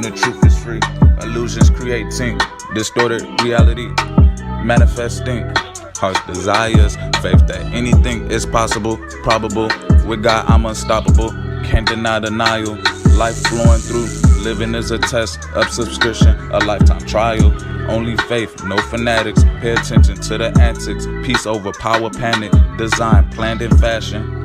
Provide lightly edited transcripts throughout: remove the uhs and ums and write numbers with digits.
the truth is free. Illusions creating distorted reality, manifesting heart's desires. Faith that anything is possible, probable. With God, I'm unstoppable. Can't deny denial. Life flowing through. Living is a test of subscription, a lifetime trial. Only faith, no fanatics. Pay attention to the antics. Peace over power, panic. Design planned in fashion.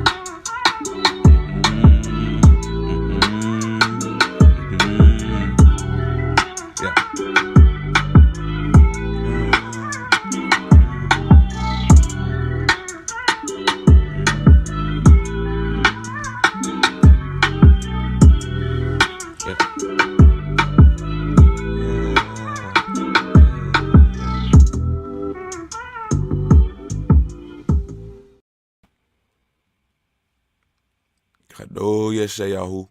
Kadoya Sheyahu.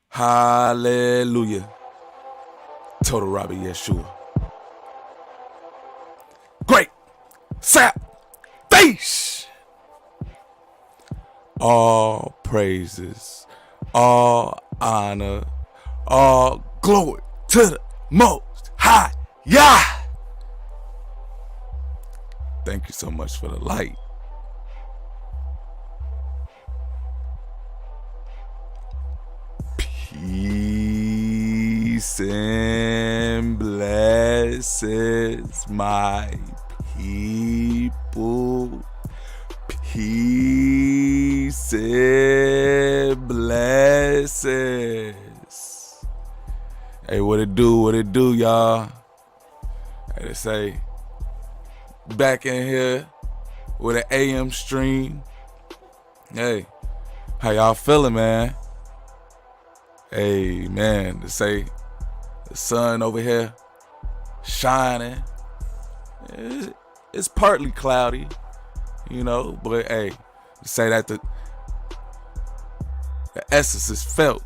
Hallelujah. Total Rabbi Yeshua. Great salvation. All praises, all honor, all glory to the Most High. Yah. Thank you so much for the light. Peace and blessings, my people. Peace and blessings. Hey, what it do, y'all? Hey, they say, back in here with an AM stream. Hey, how y'all feeling, man? Hey, man, to say the sun over here shining. It's partly cloudy, you know, but hey, to say that the essence is felt.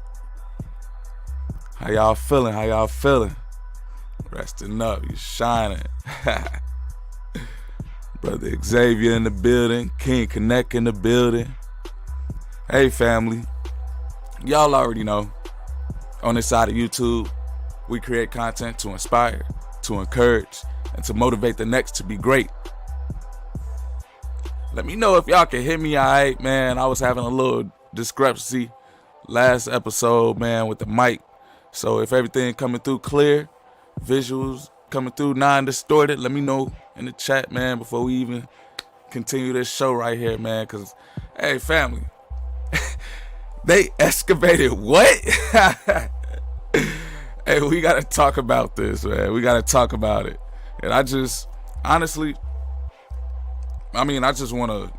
How y'all feeling? How y'all feeling? Resting up, you shining. Brother Xavier in the building, King Connect in the building. Hey, family, y'all already know. On this side of YouTube, we create content to inspire, to encourage, and to motivate the next to be great. Let me know if y'all can hear me all right, man. I was having a little discrepancy last episode, man, with the mic. So if everything coming through clear, visuals coming through non-distorted, let me know in the chat, man, before we even continue this show right here, man. Because, hey, family, they excavated what? Hey, we got to talk about this, man. We got to talk about it. And I just, honestly, I just want to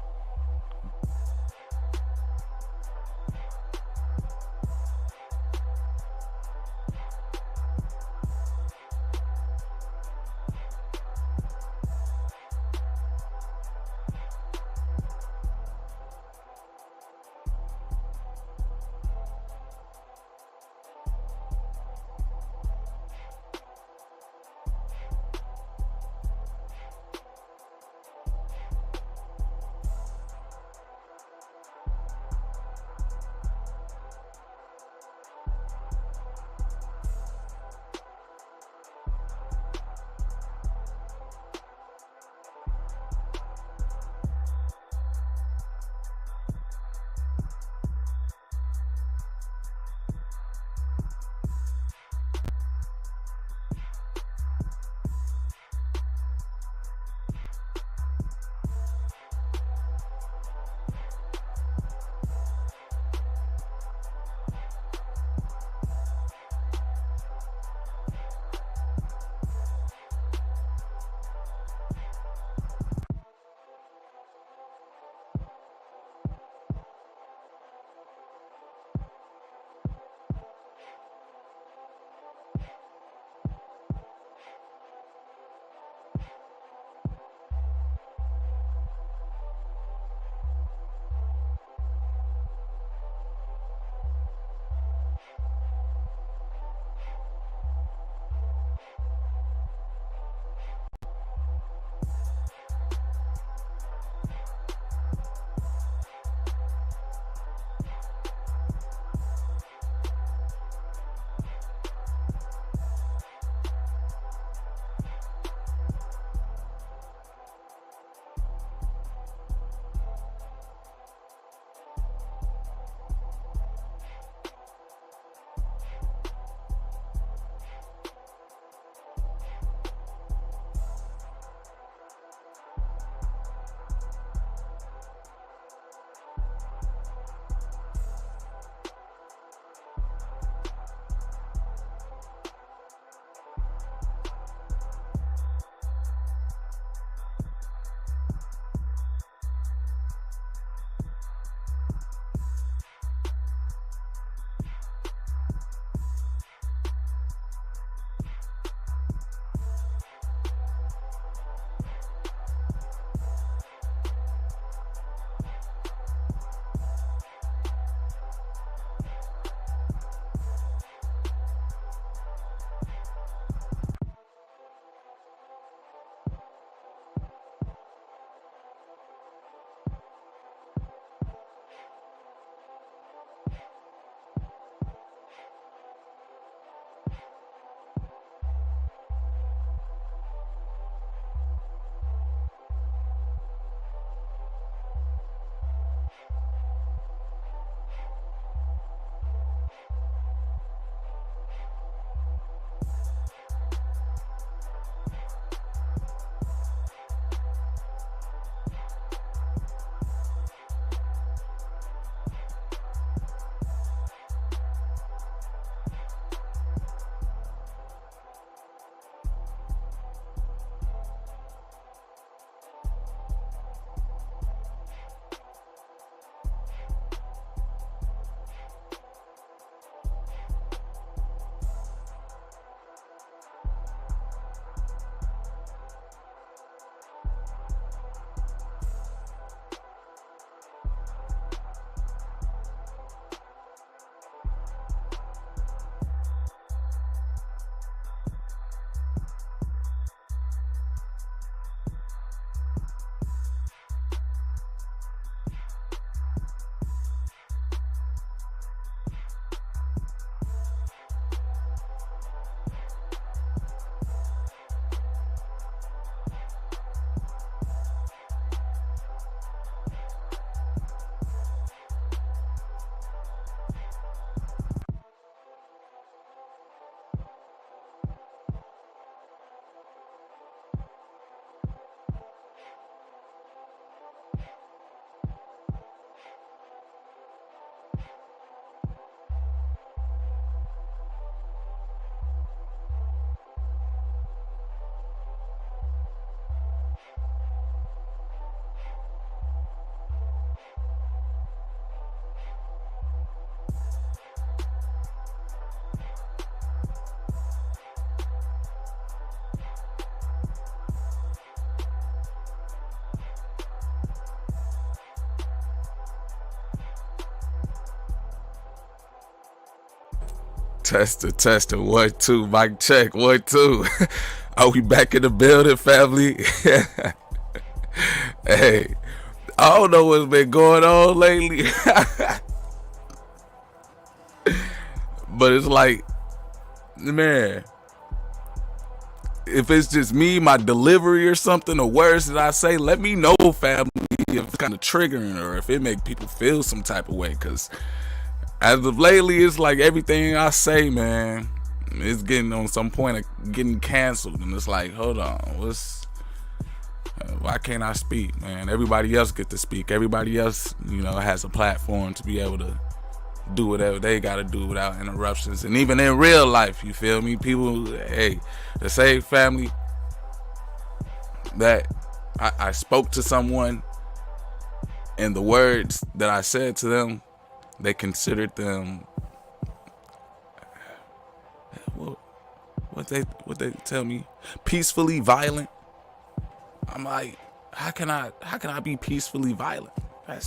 Testing. 1, 2, mic check. 1, 2. Are we back in the building, family? Hey, I don't know what's been going on lately. But it's like, man, if it's just me, my delivery or something, the words that I say, let me know, family, if it's kind of triggering or if it make people feel some type of way. Because as of lately, it's like everything I say, man, it's getting on some point of getting canceled. And it's like, hold on, why can't I speak, man? Everybody else get to speak. Everybody else, has a platform to be able to do whatever they got to do without interruptions. And even in real life, you feel me? People, hey, the same family that I spoke to someone and the words that I said to them, they considered them what they tell me, peacefully violent. I'm like, how can I be peacefully violent? I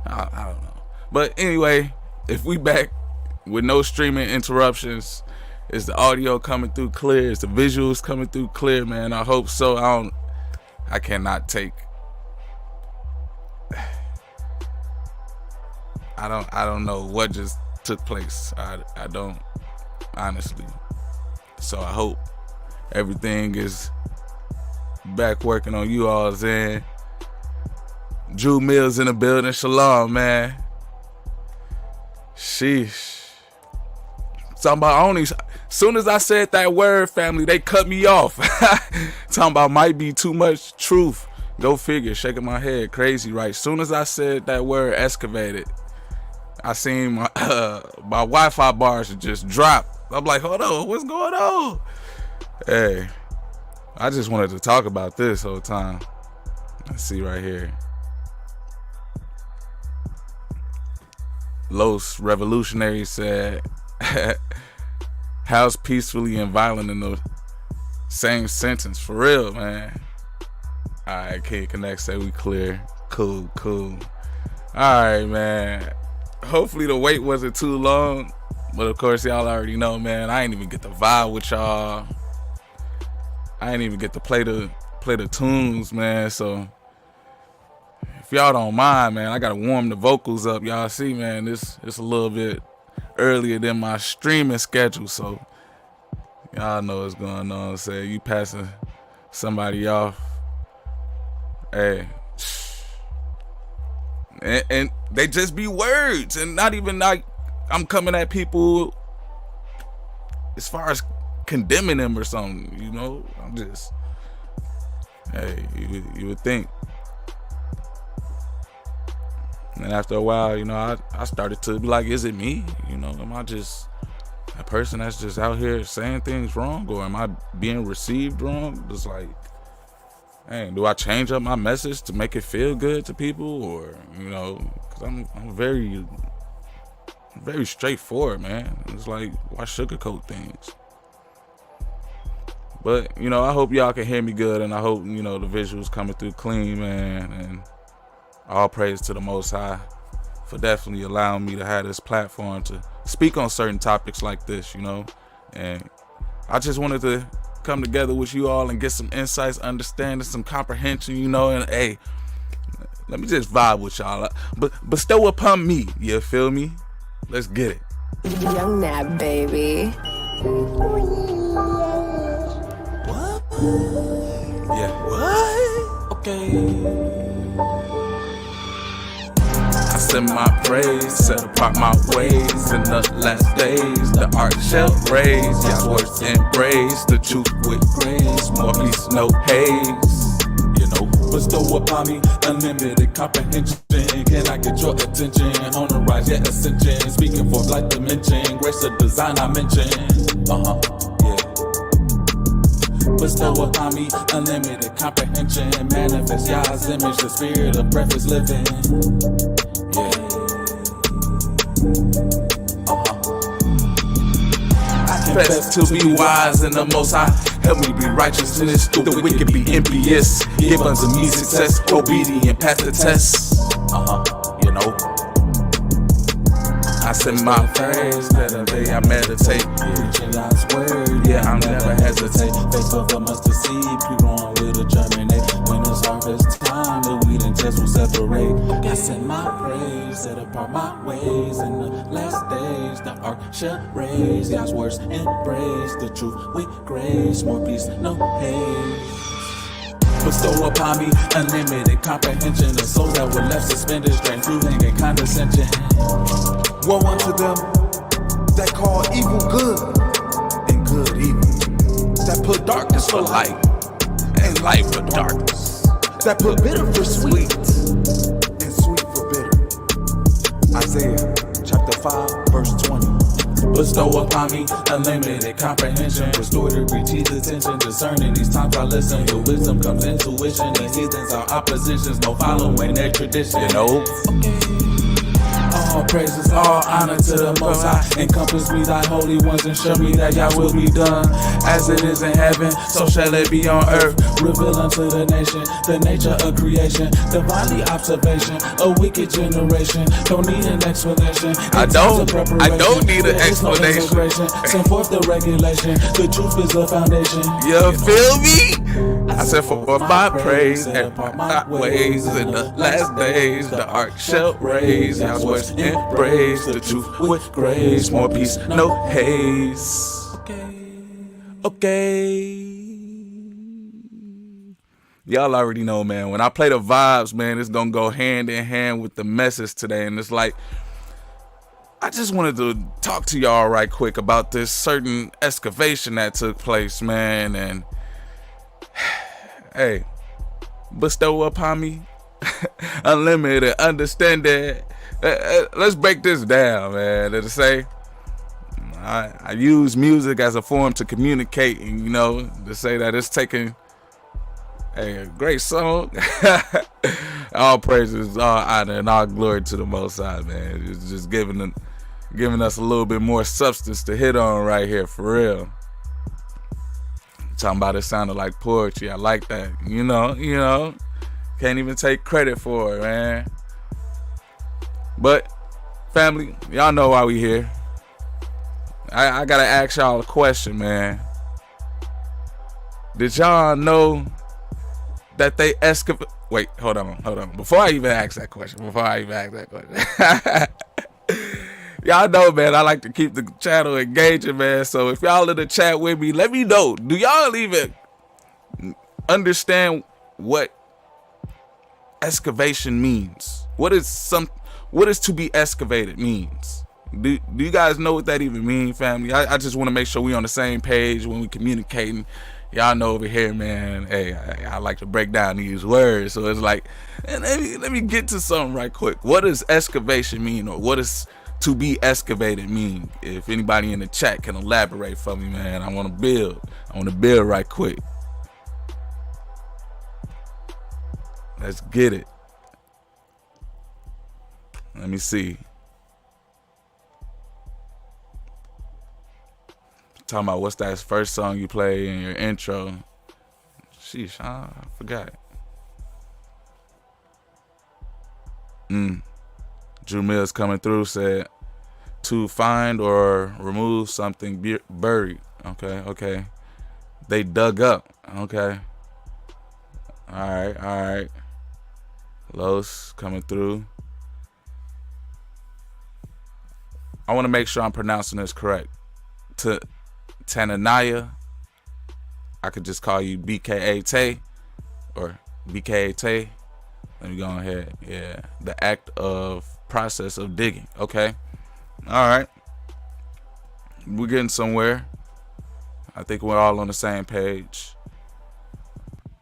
don't know. But anyway, if we back with no streaming interruptions, is the audio coming through clear? Is the visuals coming through clear, man? I hope so. I cannot take. I don't know what just took place. I don't, honestly. So I hope everything is back working on you all's end. Drew Mills in the building. Shalom, man. Sheesh. Talking about soon as I said that word, family, they cut me off. Talking about might be too much truth. Go figure. Shaking my head. Crazy, right? Soon as I said that word, excavated, I seen my Wi-Fi bars just drop. I'm like, hold on, what's going on? Hey, I just wanted to talk about this whole time. Let's see right here. Los Revolutionary said, how's peacefully and violent in the same sentence? For real, man. All right, Kid Connect say we clear. Cool. All right, man. Hopefully the wait wasn't too long. But of course, y'all already know, man, I ain't even get to vibe with y'all. I ain't even get to play the tunes, man. So if y'all don't mind, man, I gotta warm the vocals up. Y'all see, man, it's a little bit earlier than my streaming schedule, so y'all know what's going on. Say you passing somebody off, hey, and they just be words, and not even like I'm coming at people as far as condemning them or something, I'm just, hey, you would think. And after a while, I started to be like, is it me? Am I just a person that's just out here saying things wrong, or am I being received wrong? Just like, hey, do I change up my message to make it feel good to people, or because I'm very straightforward, man. It's like, why sugarcoat things? But I hope y'all can hear me good, and I hope the visuals coming through clean, man. And all praise to the Most High for definitely allowing me to have this platform to speak on certain topics like this, And I just wanted to come together with you all and get some insights, understanding, some comprehension, and hey, let me just vibe with y'all. But bestow upon me, you feel me? Let's get it. Young Nab, baby. What? Yeah. What? Okay. I send my praise, set apart my ways in the last days. The art shall raise, yes, words embrace the truth with grace. More peace, no haze. Bestow upon me unlimited comprehension. Can I get your attention? On the rise, yeah, ascension. Speaking forth like dimension. Grace of design I mentioned. Yeah. Bestow upon me unlimited comprehension. Manifest Yah's image, the spirit of breath is living. Yeah. I confess to be wise in the Most High. Help me be righteous in this, the wicked be envious. Give unto me success, obedient, pass the test. I sing my praise better day I meditate. Preaching God's word, yeah, I'll never hesitate. Face of a mustard seed, keep growing with a germinate. When it's harvest time, the wheat and test will separate. I send my praise, set apart my ways. In the last days, the ark shall raise. God's words embrace the truth with grace. More peace, no haze. Bestow upon me unlimited comprehension of souls that were left suspended, strange fluting and condescension. Woe unto them that call evil good and good evil, that put darkness for light and light for darkness, that put bitter for sweet and sweet for bitter. Isaiah chapter 5 verse 20. Bestow upon me unlimited comprehension, restore to reach attention, discerning these times I listen. Your wisdom comes intuition, the heathens are oppositions, no following their tradition. You know, all praises, all honor to the Most High. Encompass me, thy holy ones, and show me that Yah will be done. As it is in heaven, so shall it be on earth. Reveal unto the nation the nature of creation. Divinely observation, a wicked generation. Don't need an explanation. I don't need an explanation. Send forth the regulation. The truth is the foundation. You feel me? I said for my praise and my ways in the last days, the ark shall raise. God's words embrace the truth with grace. More peace, no haze. Okay. Y'all already know, man. When I play the vibes, man, it's gonna go hand in hand with the message today. And it's like, I just wanted to talk to y'all right quick about this certain excavation that took place, man. And hey, bestow upon me unlimited understanding. Let's break this down, man. To say, I use music as a form to communicate, and you know, to say that it's taking a great song. All praises, all honor, and all glory to the Most High, man. It's just giving us a little bit more substance to hit on right here, for real. Talking about it sounded like poetry. I like that. You know. Can't even take credit for it, man. But, family, y'all know why we here. I gotta ask y'all a question, man. Did y'all know that they excavate? Wait, hold on. Before I even ask that question. Y'all know, man, I like to keep the channel engaging, man. So if y'all in the chat with me, let me know. Do y'all even understand what excavation means? What is to be excavated means? Do you guys know what that even means, family? I just want to make sure we on the same page when we communicating. Y'all know over here, man, hey, I like to break down these words. So it's like, let me get to something right quick. What does excavation mean, or what does to be excavated mean? If anybody in the chat can elaborate for me, man, I want to build right quick. Let's get it. Let me see. Talking about what's that first song you play in your intro? Sheesh, I forgot. Drew Mills coming through said to find or remove something buried. Okay. They dug up. Okay. All right. Los coming through. I want to make sure I'm pronouncing this correct. To Tananaya, I could just call you BKA or BKA. Let me go ahead. Yeah, the act of process of digging. Okay. All right. We're getting somewhere. I think we're all on the same page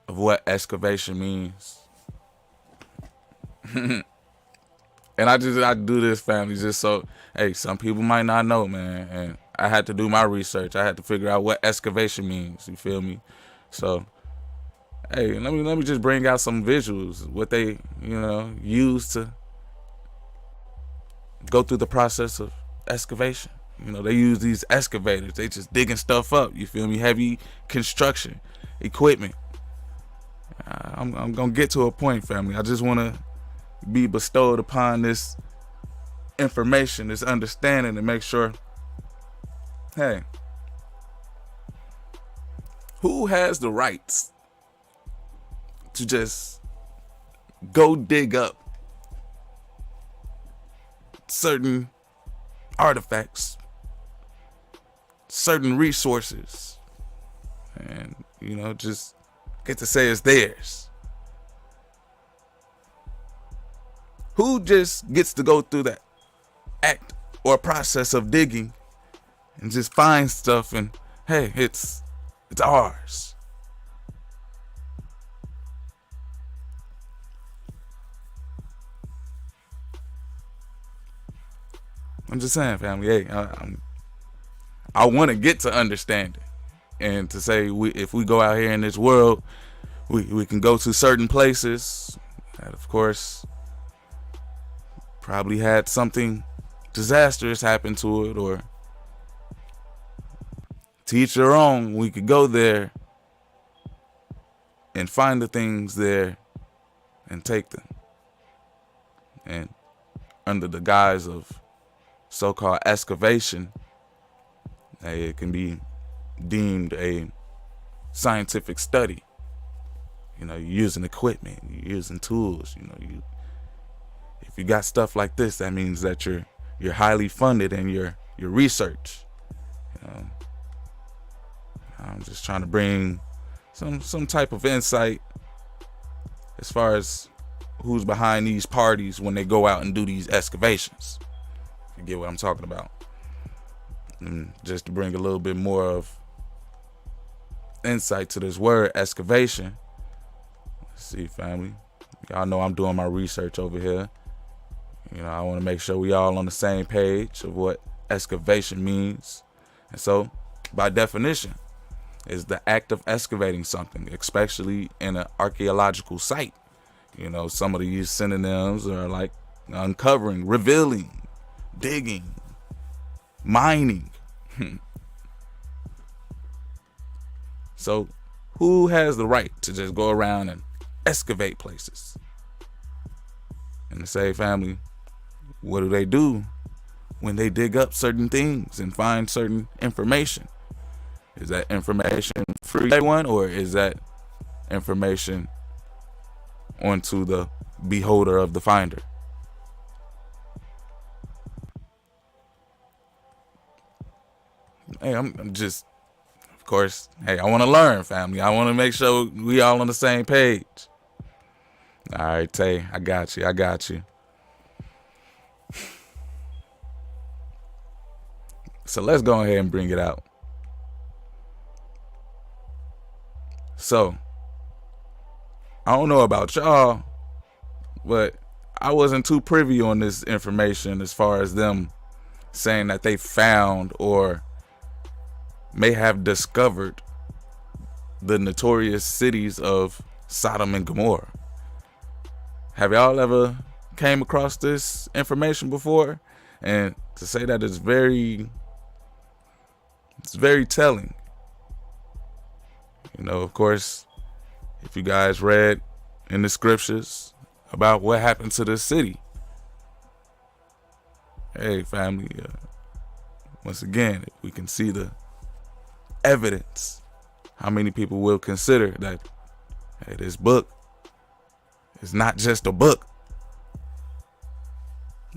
of what excavation means. And I do this, family, just so, hey, some people might not know, man. And I had to do my research. I had to figure out what excavation means. You feel me? So, hey, let me just bring out some visuals, what they, use to go through the process of excavation. They use these excavators. They just digging stuff up. You feel me? Heavy construction equipment. I'm gonna get to a point, family. I just want to be bestowed upon this information, this understanding, to make sure, hey, who has the rights to just go dig up certain artifacts, certain resources, and, you know, just get to say it's theirs? Who just gets to go through that act or process of digging and just find stuff and, hey, it's ours? I'm just saying, family. Hey, I want to get to understand it, and to say if we go out here in this world, we can go to certain places that, of course, probably had something disastrous happen to it, or to each their own. We could go there and find the things there and take them, and under the guise of so-called excavation, it can be deemed a scientific study. You know, you're using equipment, you're using tools. You know, if you got stuff like this, that means that you're highly funded in your research. You know, I'm just trying to bring some type of insight as far as who's behind these parties when they go out and do these excavations. You get what I'm talking about? And just to bring a little bit more of insight to this word excavation. Let's see, family. Y'all know I'm doing my research over here. You know, I want to make sure we all on the same page of what excavation means. And so, by definition, is the act of excavating something, especially in an archaeological site. You know, some of these synonyms are like uncovering, revealing, digging, mining. So who has the right to just go around and excavate places? And to say, family, what do they do when they dig up certain things and find certain information? Is that information free to everyone, or is that information onto the beholder of the finder? Hey, I'm just, of course, hey, I want to learn, family. I want to make sure we all on the same page. All right, Tay, I got you. So let's go ahead and bring it out. So, I don't know about y'all, but I wasn't too privy on this information as far as them saying that they found or may have discovered the notorious cities of Sodom and Gomorrah. Have y'all ever came across this information before? And to say that it's very telling. You know, of course, if you guys read in the scriptures about what happened to this city. Hey, family, once again, if we can see the evidence, how many people will consider that, hey, this book is not just a book,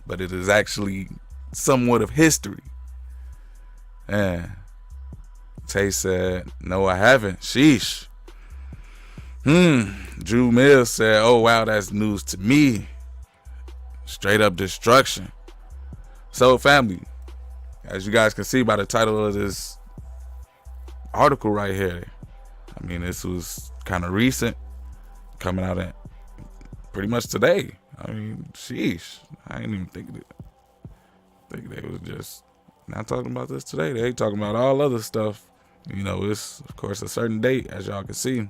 but it is actually somewhat of history. And Tay said, no, I haven't. Sheesh. Drew Mills said, oh, wow, that's news to me. Straight up destruction. So, family, as you guys can see by the title of this article right here, I mean, this was kind of recent, coming out at pretty much today. I mean, sheesh. I didn't even think they was just not talking about this today. They talking about all other stuff. You know, it's, of course, a certain date, as y'all can see.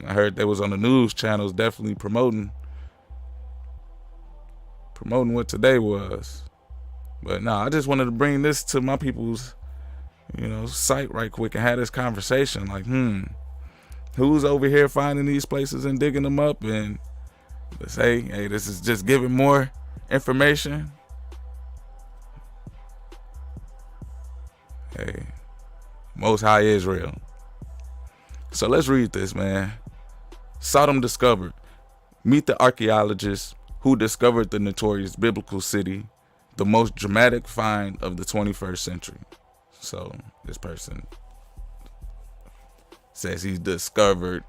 I heard they was on the news channels definitely promoting what today was. But no, I just wanted to bring this to my people's, you know, site right quick and have this conversation. Like, who's over here finding these places and digging them up? And to say, hey, this is just giving more information. Hey, Most High Israel. So let's read this, man. Sodom discovered. Meet the archaeologists who discovered the notorious biblical city, the most dramatic find of the 21st century. So this person says he's discovered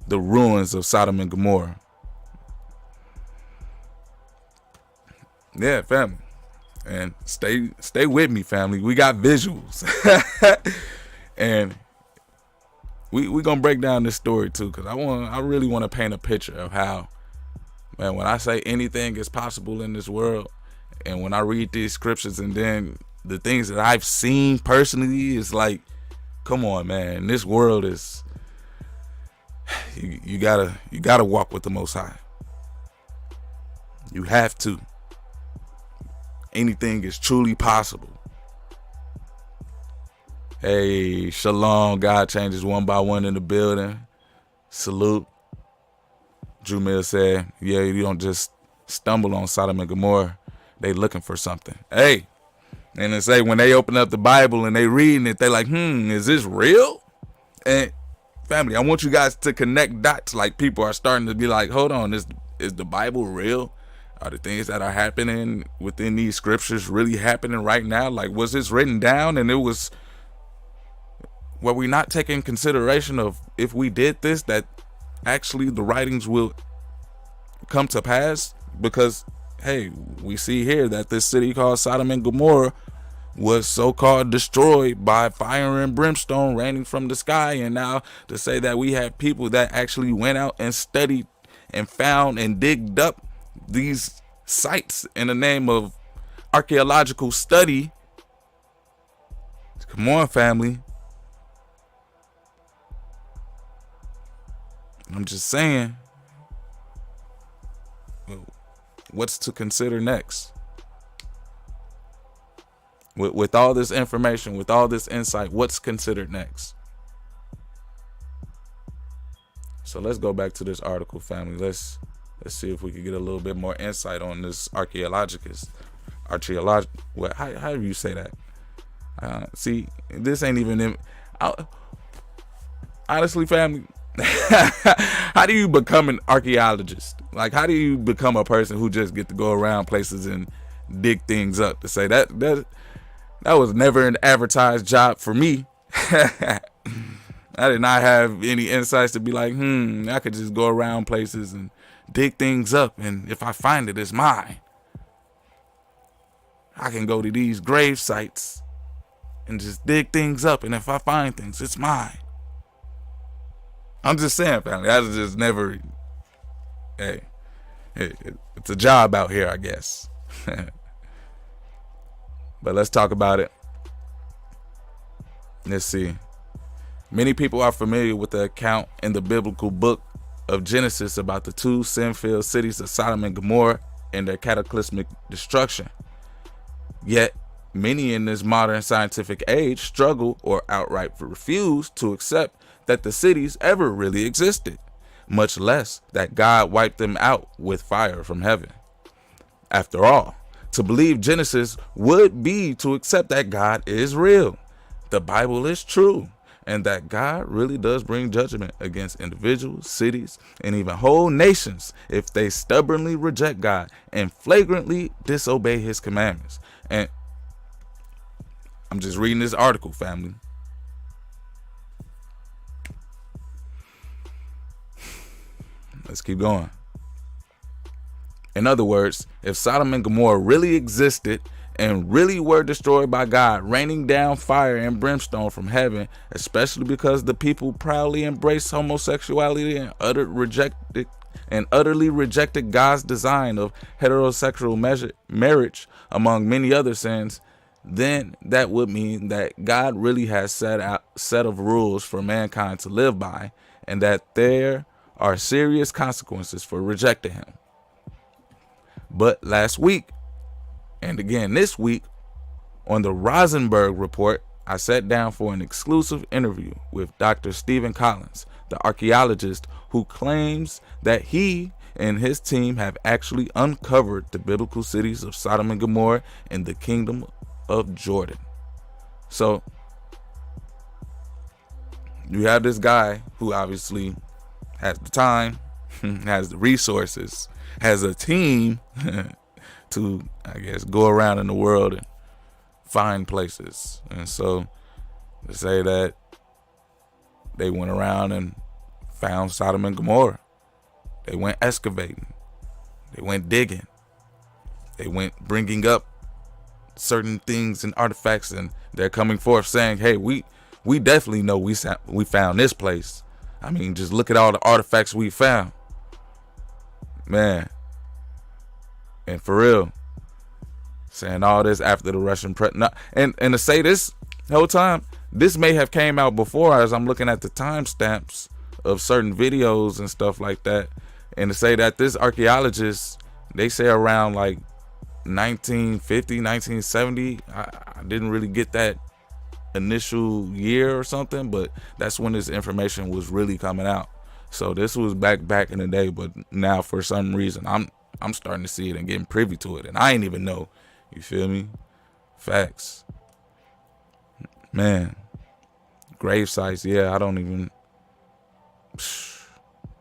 the ruins of Sodom and Gomorrah. Yeah, family. And stay with me, family. We got visuals. And we gonna break down this story too, because I really want to paint a picture of how, man, when I say anything is possible in this world, and when I read these scriptures and then the things that I've seen personally, is like, come on, man, this world is, you gotta walk with the Most High. You have to. Anything is truly possible. Hey, shalom, God changes one by one in the building. Salute. Drew Mill said, yeah, you don't just stumble on Sodom and Gomorrah. They looking for something. Hey, and they say when they open up the Bible and they reading it, they like, is this real? And family, I want you guys to connect dots. Like, people are starting to be like, hold on, is the Bible real? Are the things that are happening within these scriptures really happening right now? Like, was this written down and were we not taking consideration of, if we did this, that actually the writings will come to pass? Because, hey, we see here that this city called Sodom and Gomorrah was so-called destroyed by fire and brimstone raining from the sky. And now to say that we have people that actually went out and studied and found and digged up these sites in the name of archaeological study. Come on, family. I'm just saying, what's to consider next? With all this information, with all this insight, what's considered next? So let's go back to this article, family. Let's see if we can get a little bit more insight on this archaeologist. What? How do you say that? See, this ain't even. Honestly, family. How do you become an archaeologist? Like, how do you become a person who just get to go around places and dig things up? To say that was never an advertised job for me. I did not have any insights to be like, I could just go around places and dig things up, and if I find it, it's mine. I can go to these grave sites and just dig things up, and if I find things, it's mine. I'm just saying, family, I just never, hey, it's a job out here, I guess. But let's talk about it. Let's see. Many people are familiar with the account in the biblical book of Genesis about the two sin-filled cities of Sodom and Gomorrah and their cataclysmic destruction. Yet, many in this modern scientific age struggle or outright refuse to accept that the cities ever really existed, much less that God wiped them out with fire from heaven. After all, to believe Genesis would be to accept that God is real, the Bible is true, and that God really does bring judgment against individuals, cities, and even whole nations if they stubbornly reject God and flagrantly disobey his commandments. And I'm just reading this article, family. Let's keep going. In other words, if Sodom and Gomorrah really existed and really were destroyed by God, raining down fire and brimstone from heaven, especially because the people proudly embraced homosexuality and utterly rejected God's design of heterosexual marriage, among many other sins, then that would mean that God really has set of rules for mankind to live by, and that there are serious consequences for rejecting him. But last week, and again this week, on the Rosenberg Report, I sat down for an exclusive interview with Dr. Stephen Collins, the archaeologist who claims that he and his team have actually uncovered the biblical cities of Sodom and Gomorrah in the kingdom of Jordan. So you have this guy who obviously has the time, has the resources, has a team to, I guess, go around in the world and find places. And so to say that they went around and found Sodom and Gomorrah, they went excavating, they went digging, they went bringing up certain things and artifacts, and they're coming forth saying, hey, we definitely know we found this place. I mean, just look at all the artifacts we found, man. And for real, saying all this after the Russian and to say this the whole time, this may have came out before, as I'm looking at the timestamps of certain videos and stuff like that, and to say that this archaeologist, they say around like 1950, 1970. I didn't really get that initial year or something, but that's when this information was really coming out. So this was back in the day, but now for some reason I'm starting to see it and getting privy to it, and I ain't even know. You feel me? Facts. Man. Grave sites, yeah, I don't even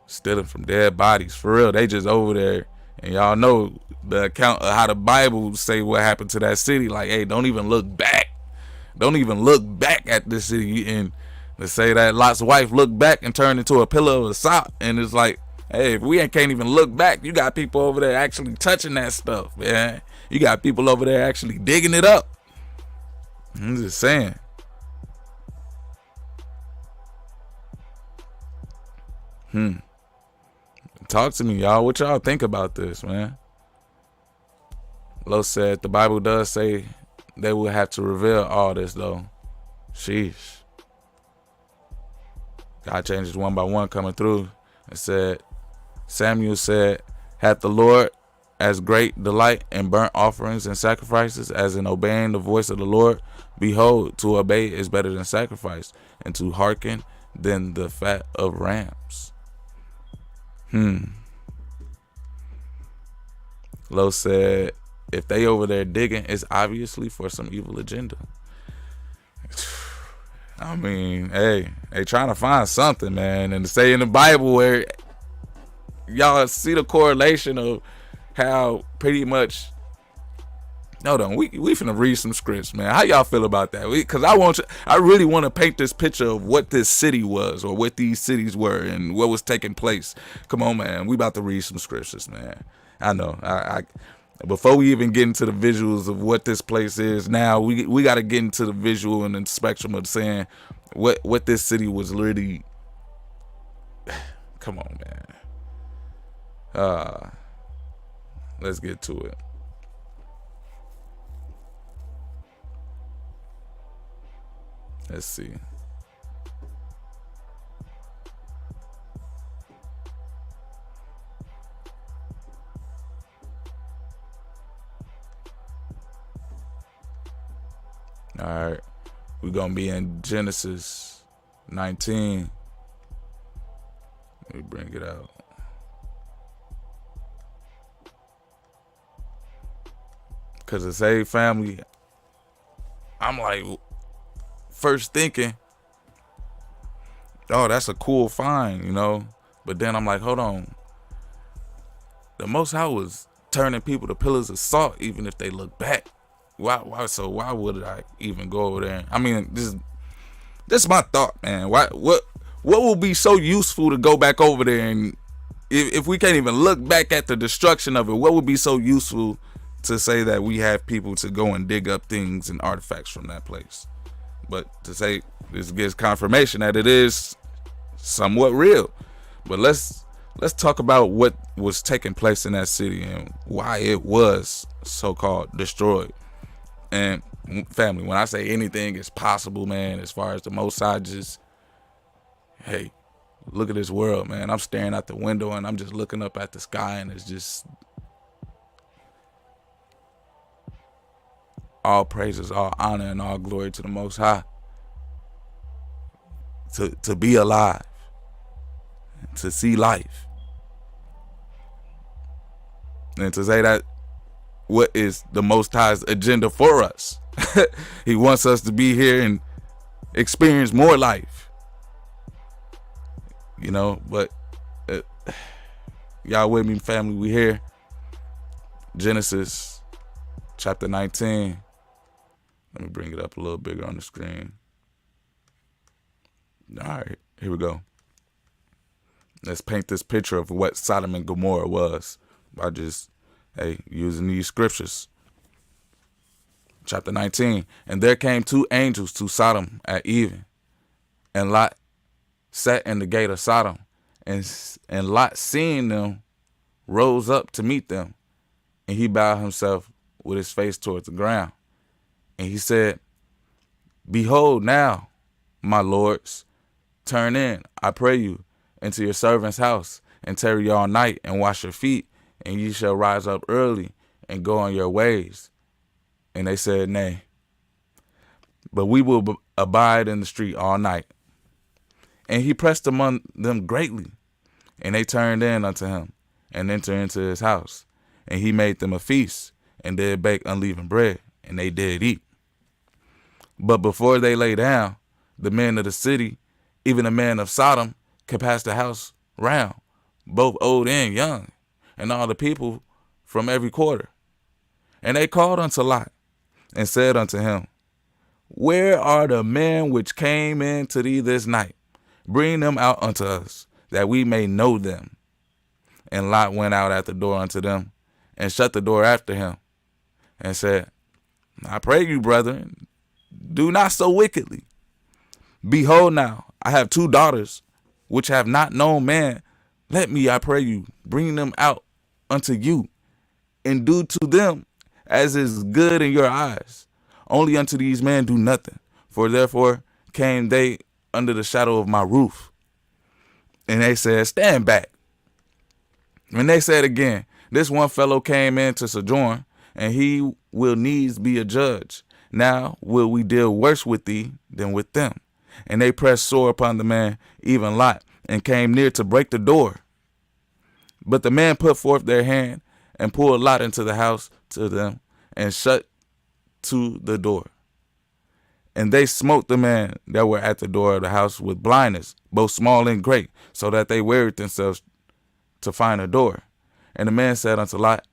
stealing from dead bodies. For real, they just over there. And y'all know the account of how the Bible say what happened to that city. Like, hey, don't even look back. Don't even look back at this city. And to say that Lot's wife looked back and turned into a pillar of salt. And it's like, hey, if we can't even look back, you got people over there actually touching that stuff, man. You got people over there actually digging it up. I'm just saying. Talk to me, y'all. What y'all think about this, man? Lo said the Bible does say they will have to reveal all this, though. Sheesh. God changes one by one coming through. It said, Samuel said, hath the Lord as great delight in burnt offerings and sacrifices as in obeying the voice of the Lord? Behold, to obey is better than sacrifice, and to hearken than the fat of rams. Lo said, if they over there digging, it's obviously for some evil agenda. I mean, hey, they trying to find something, man. And to say in the Bible where y'all see the correlation of how pretty much, hold on, we finna read some scripts, man. How y'all feel about that? Because I really want to paint this picture of what this city was, or what these cities were, and what was taking place. Come on, man. We about to read some scriptures, man. I know. I before we even get into the visuals of what this place is, now we got to get into the visual and the spectrum of saying what this city was really. Come on, man. Let's get to it. Let's see. All right. We're going to be in Genesis 19. Let me bring it out. Because it's a family. I'm like, first thinking, oh, that's a cool find, you know. But then I'm like, hold on. The Most High was turning people to pillars of salt, even if they look back. Why? So why would I even go over there? I mean, this is my thought, man. What will be so useful to go back over there, and if we can't even look back at the destruction of it, what would be so useful to say that we have people to go and dig up things and artifacts from that place? But to say this gives confirmation that it is somewhat real. But let's talk about what was taking place in that city and why it was so-called destroyed. And family, when I say anything is possible, man, as far as the Most High just, hey, look at this world, man. I'm staring out the window and I'm just looking up at the sky, and it's just all praises, all honor, and all glory to the Most High. To be alive, to see life, and to say that what is the Most High's agenda for us. He wants us to be here and experience more life. You know, but y'all with me, family? We here. Genesis chapter 19. Let me bring it up a little bigger on the screen. All right, here we go. Let's paint this picture of what Sodom and Gomorrah was by just, using these scriptures. Chapter 19. And there came two angels to Sodom at even, and Lot sat in the gate of Sodom, and Lot, seeing them, rose up to meet them, and he bowed himself with his face towards the ground. And he said, Behold now, my lords, turn in, I pray you, into your servant's house, and tarry all night, and wash your feet, and ye shall rise up early, and go on your ways. And they said, Nay, but we will abide in the street all night. And he pressed among them greatly, and they turned in unto him, and entered into his house. And he made them a feast, and did bake unleavened bread, and they did eat. But before they lay down, the men of the city, even the men of Sodom, compassed the house round, both old and young, and all the people from every quarter. And they called unto Lot, and said unto him, Where are the men which came in to thee this night? Bring them out unto us, that we may know them. And Lot went out at the door unto them, and shut the door after him, and said, I pray you, brethren, do not so wickedly. Behold now, I have two daughters, which have not known man. Let me, I pray you, bring them out unto you, and do to them as is good in your eyes. Only unto these men do nothing, for therefore came they under the shadow of my roof. And they said, Stand back. And they said again, This one fellow came in to sojourn, and he will needs be a judge. Now will we deal worse with thee than with them. And they pressed sore upon the man, even Lot, and came near to break the door. But the man put forth their hand, and pulled Lot into the house to them, and shut to the door. And they smote the men that were at the door of the house with blindness, both small and great, so that they wearied themselves to find a door. And the man said unto Lot,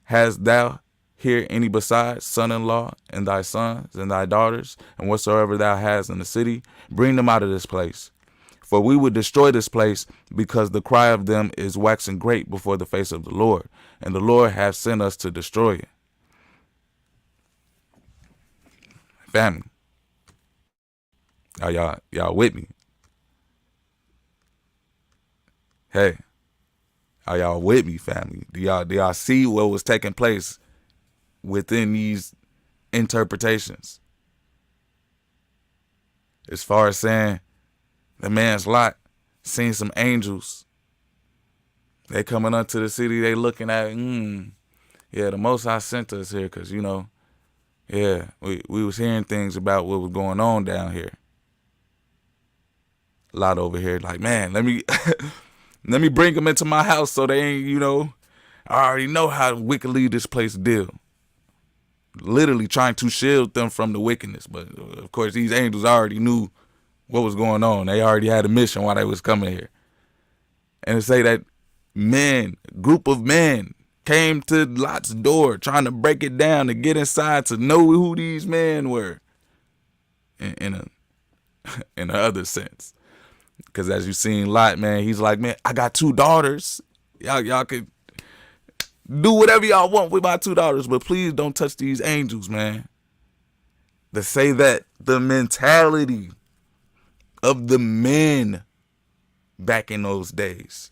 Hast thou here any besides son-in-law, and thy sons, and thy daughters, and whatsoever thou hast in the city? Bring them out of this place. For we would destroy this place, because the cry of them is waxing great before the face of the Lord, and the Lord hath sent us to destroy it. Family, y'all with me? Hey, are y'all with me, family? Do y'all see what was taking place within these interpretations? As far as saying the man's Lot seen some angels. They coming up to the city, they looking at, the Most High sent us here because, we was hearing things about what was going on down here. Lot over here like, man, let me let me bring them into my house so they ain't, I already know how wickedly this place deal. Literally trying to shield them from the wickedness. But of course, these angels already knew what was going on. They already had a mission while they was coming here. And to say that group of men came to Lot's door trying to break it down to get inside to know who these men were. In a other sense. Because as you seen Lot, man, he's like, man, I got two daughters. Y'all could do whatever y'all want with my two daughters, but please don't touch these angels, man. To say that the mentality of the men back in those days.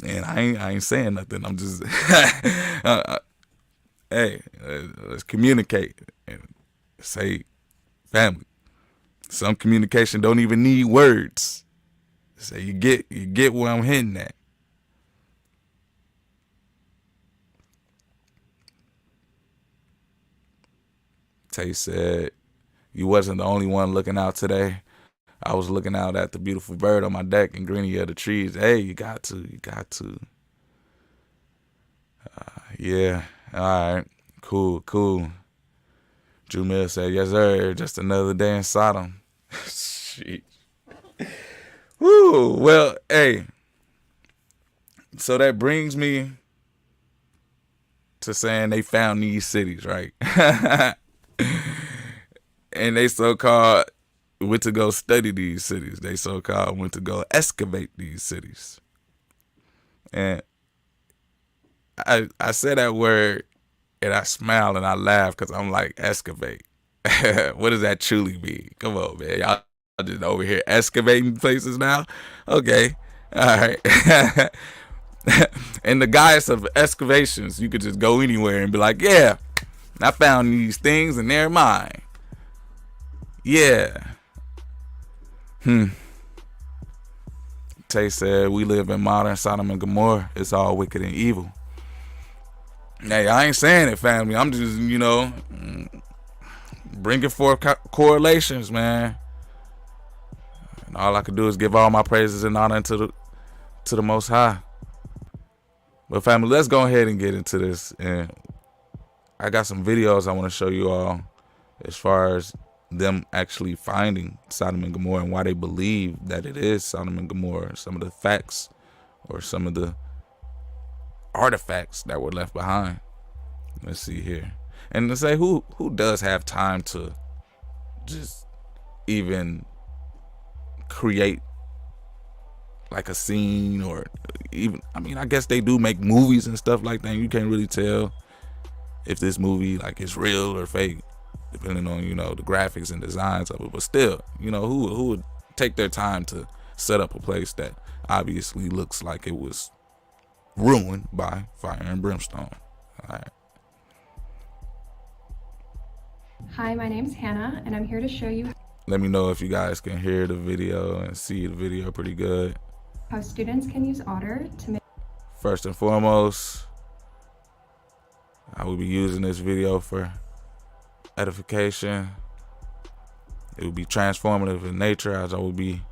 And I ain't saying nothing. I'm just, hey, let's communicate and say, family. Some communication don't even need words. So you get where I'm hitting at. Tay said, you wasn't the only one looking out today. I was looking out at the beautiful bird on my deck and greenery of the trees. Hey, you got to. Yeah. All right. Cool. Jumil said, yes, sir. Just another day in Sodom. Shit. Woo. Well, hey. So that brings me to saying they found these cities, right? And they so-called went to go study these cities. They so-called went to go excavate these cities. And I said that word and I smile and I laugh because I'm like, excavate. What does that truly mean? Come on, man. Y'all just over here excavating places now? Okay. All right. In the guise of excavations, you could just go anywhere and be like, yeah, I found these things and they're mine. Yeah. Tay said, we live in modern Sodom and Gomorrah. It's all wicked and evil. Hey, I ain't saying it, family. I'm just, bringing forth correlations, man. And all I can do is give all my praises and honor to the Most High. But family, let's go ahead and get into this. And I got some videos I want to show you all as far as them actually finding Sodom and Gomorrah and why they believe that it is Sodom and Gomorrah. Some of the facts or some of the artifacts that were left behind. Let's see here. And to say who does have time to just even create like a scene, or even, I mean, I guess they do make movies and stuff like that. And you can't really tell if this movie like is real or fake, depending on, the graphics and designs of it. But still, who would take their time to set up a place that obviously looks like it was ruined by fire and brimstone. All right. Hi, my name's Hannah, and I'm here to show you Let me know if you guys can hear the video and see the video pretty good. how students can use Otter to make First and foremost, I will be using this video for edification. It will be transformative in nature, as I will be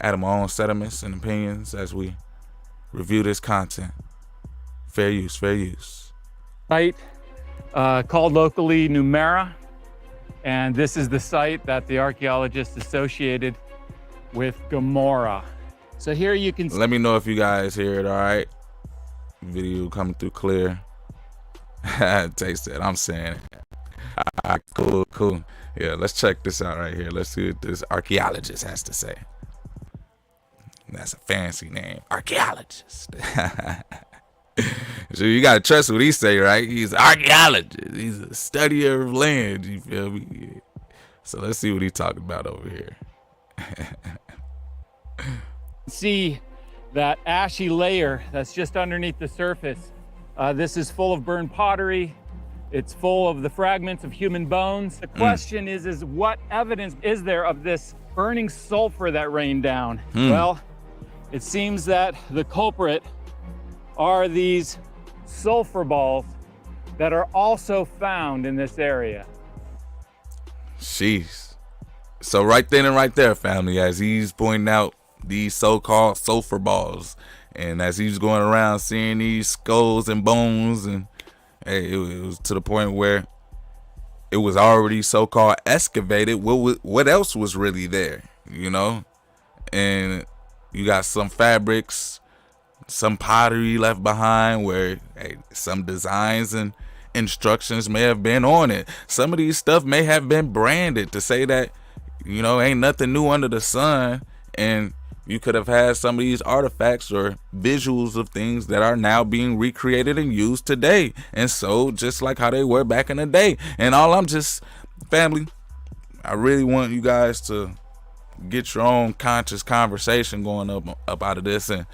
adding my own sentiments and opinions as we review this content. Fair use, fair use. Site called locally Numera, and this is the site that the archaeologists associated with Gomorrah. So here you can see. Let me know if you guys hear it, all right? Video coming through clear. Taste it, I'm saying it. All right, cool. Yeah, let's check this out right here. Let's see what this archaeologist has to say. That's a fancy name, archaeologist. So you gotta trust what he say, right? He's an archaeologist. He's a studier of land. You feel me? Yeah. So let's see what he's talking about over here. See that ashy layer that's just underneath the surface. This is full of burned pottery. It's full of the fragments of human bones. The question is what evidence is there of this burning sulfur that rained down? Well, it seems that the culprit are these sulfur balls that are also found in this area. Jeez. So right then and right there, family, as he's pointing out these so-called sulfur balls, and as he's going around seeing these skulls and bones, and hey, it was to the point where it was already so-called excavated. What else was really there, And you got some fabrics, some pottery left behind where some designs and instructions may have been on it. Some of these stuff may have been branded to say that, ain't nothing new under the sun. And you could have had some of these artifacts or visuals of things that are now being recreated and used today. And so just like how they were back in the day. And family, I really want you guys to get your own conscious conversation going up out of this. And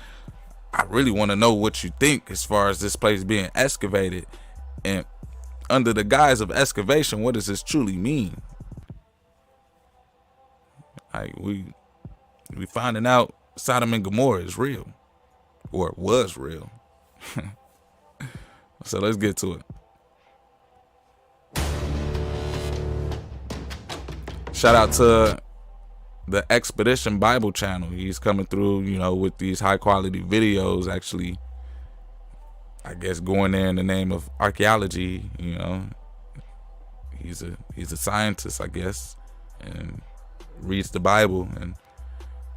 I really want to know what you think as far as this place being excavated. And under the guise of excavation, what does this truly mean? Like we finding out Sodom and Gomorrah is real, or was real. So let's get to it. Shout out to the Expedition Bible channel. He's coming through, with these high quality videos, actually I guess, going there in the name of archaeology. You know, he's a scientist, I guess, and reads the Bible and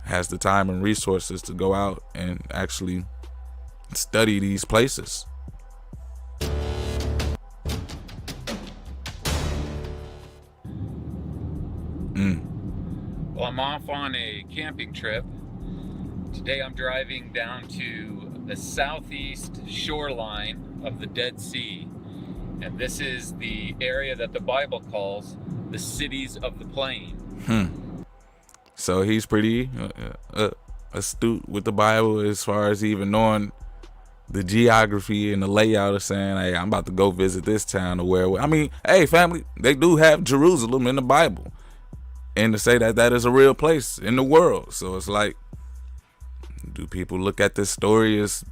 has the time and resources to go out and actually study these places. Well, I'm off on a camping trip. Today I'm driving down to the southeast shoreline of the Dead Sea. And this is the area that the Bible calls the cities of the plain. So he's pretty astute with the Bible as far as even knowing the geography and the layout of saying, hey, I'm about to go visit this town or where. I mean, hey, family, they do have Jerusalem in the Bible. And to say that that is a real place in the world. So it's like, do people look at this story as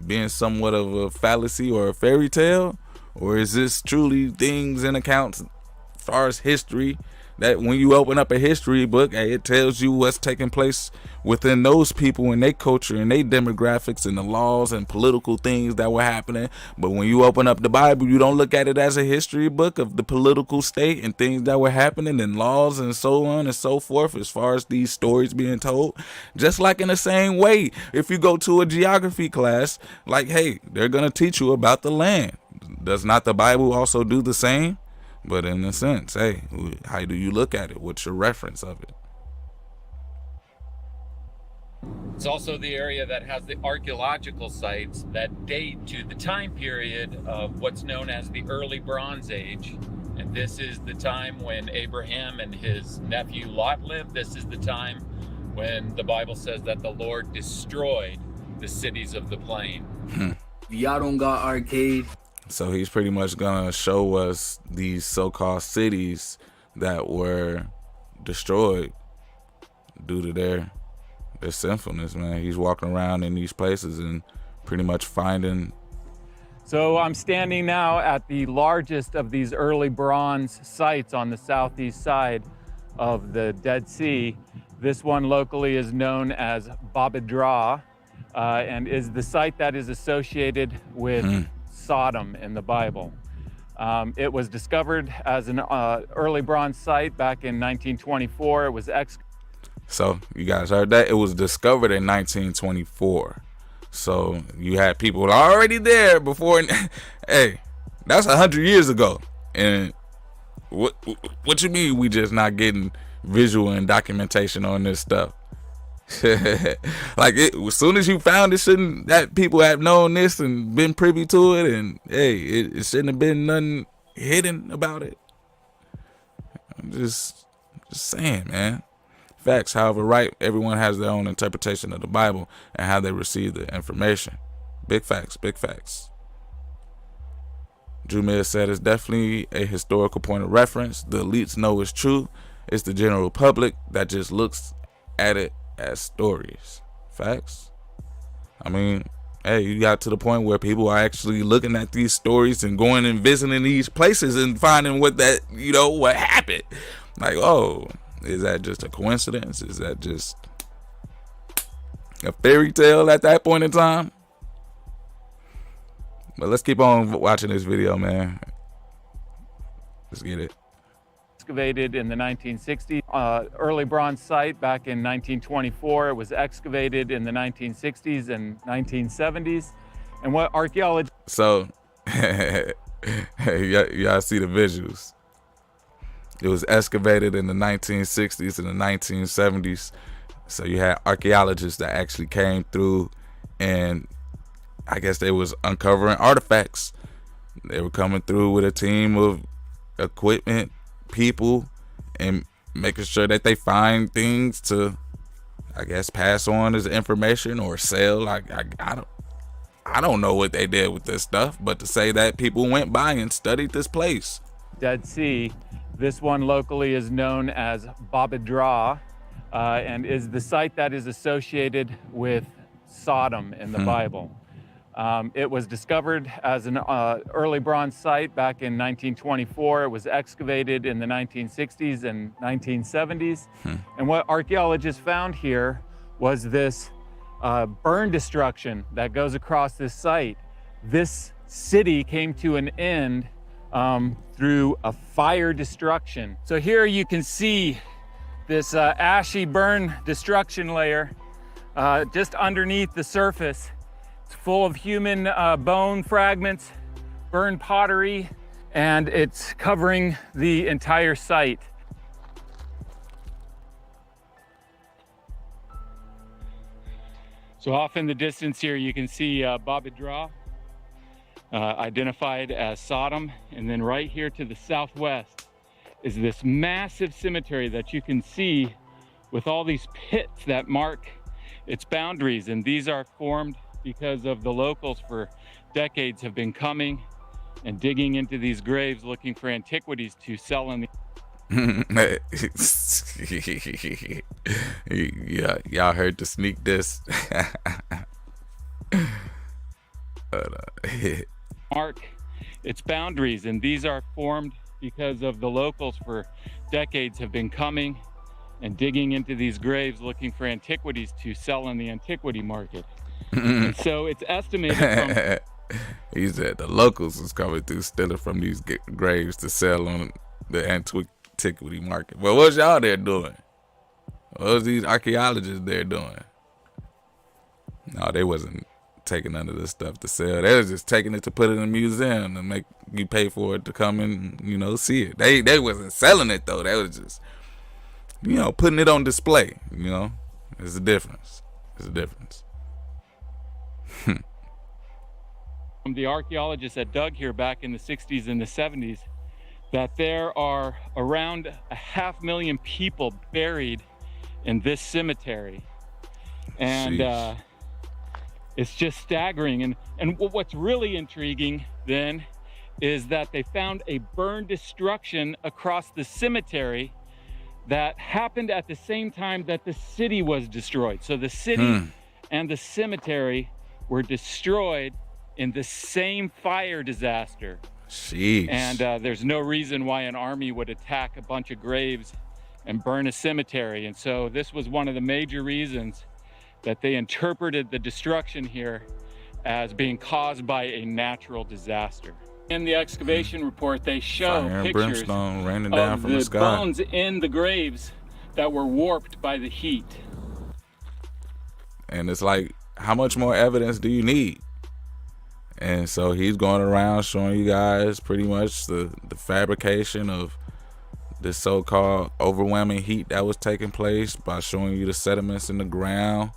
being somewhat of a fallacy or a fairy tale? Or is this truly things and accounts as far as history that when you open up a history book, hey, it tells you what's taking place within those people and their culture and their demographics and the laws and political things that were happening. But when you open up the Bible, you don't look at it as a history book of the political state and things that were happening and laws and so on and so forth as far as these stories being told. Just like in the same way, if you go to a geography class, like, hey, they're going to teach you about the land. Does not the Bible also do the same? But in a sense, hey, how do you look at it? What's your reference of it? It's also the area that has the archaeological sites that date to the time period of what's known as the early Bronze Age. And this is the time when Abraham and his nephew Lot lived. This is the time when the Bible says that the Lord destroyed the cities of the plain. Y'all don't got arcade. So he's pretty much gonna show us these so-called cities that were destroyed due to their sinfulness, man. He's walking around in these places and pretty much finding. So I'm standing now at the largest of these early bronze sites on the southeast side of the Dead Sea. This one locally is known as Babadra, and is the site that is associated with Sodom in the Bible. It was discovered as an early bronze site back in 1924. It was So you guys heard that? It was discovered in 1924. So you had people already there before. Hey, that's 100 years ago. And what you mean we just not getting visual and documentation on this stuff? Like as soon as you found it, shouldn't that people have known this and been privy to it? And hey, it shouldn't have been nothing hidden about it. I'm just saying, man. Facts. However, right, everyone has their own interpretation of the Bible and how they receive the information. Big facts, big facts. Jumir said it's definitely a historical point of reference. The elites know it's true. It's the general public that just looks at it as stories. Facts. I mean, hey, you got to the point where people are actually looking at these stories and going and visiting these places and finding what that, what happened. Like, oh, is that just a coincidence? Is that just a fairy tale at that point in time? But let's keep on watching this video, man. Let's get it. Excavated in the 1960s, early bronze site back in 1924. It was excavated in the 1960s and 1970s. And what archaeology... So, y'all see the visuals. It was excavated in the 1960s and the 1970s. So you had archaeologists that actually came through and I guess they was uncovering artifacts. They were coming through with a team of equipment, people, and making sure that they find things to, I guess, pass on as information or sell. I don't know what they did with this stuff, but to say that people went by and studied this place. Dead Sea. This one locally is known as Babadra, and is the site that is associated with Sodom in the Bible. It was discovered as an early bronze site back in 1924. It was excavated in the 1960s and 1970s. And what archaeologists found here was this burn destruction that goes across this site. this city came to an end through a fire destruction. So here you can see this ashy burn destruction layer just underneath the surface. It's full of human bone fragments, burned pottery, and it's covering the entire site. So off in the distance here, you can see Babadra, identified as Sodom. And then right here to the southwest is this massive cemetery that you can see with all these pits that mark its boundaries. And these are formed because of the locals for decades have been coming and digging into these graves looking for antiquities to sell in the yeah, y'all heard the sneak diss. mark its boundaries, and these are formed because of the locals for decades have been coming and digging into these graves looking for antiquities to sell in the antiquity market. And so it's estimated from He said the locals was coming through stealing from these graves to sell on the antiquity market. Well, what's y'all there doing? What was these archaeologists there doing? No, they wasn't taking none of this stuff to sell. They was just taking it to put it in a museum and make you pay for it to come and, you know, see it. They wasn't selling it though. They was just, you know, putting it on display. You know, there's a difference. There's a difference. From the archaeologists that dug here back in the 60s and the 70s, that there are around 500,000 people buried in this cemetery. And it's just staggering. And what's really intriguing then is that they found a burn destruction across the cemetery that happened at the same time that the city was destroyed. So the city and the cemetery were destroyed in the same fire disaster. Sheesh. And there's no reason why an army would attack a bunch of graves and burn a cemetery. And so this was one of the major reasons that they interpreted the destruction here as being caused by a natural disaster. In the excavation report, they show Fire and pictures brimstone raining down of from the the sky. bones in the graves that were warped by the heat. And it's like, how much more evidence do you need? And so he's going around showing you guys pretty much the fabrication of this so-called overwhelming heat that was taking place by showing you the sediments in the ground,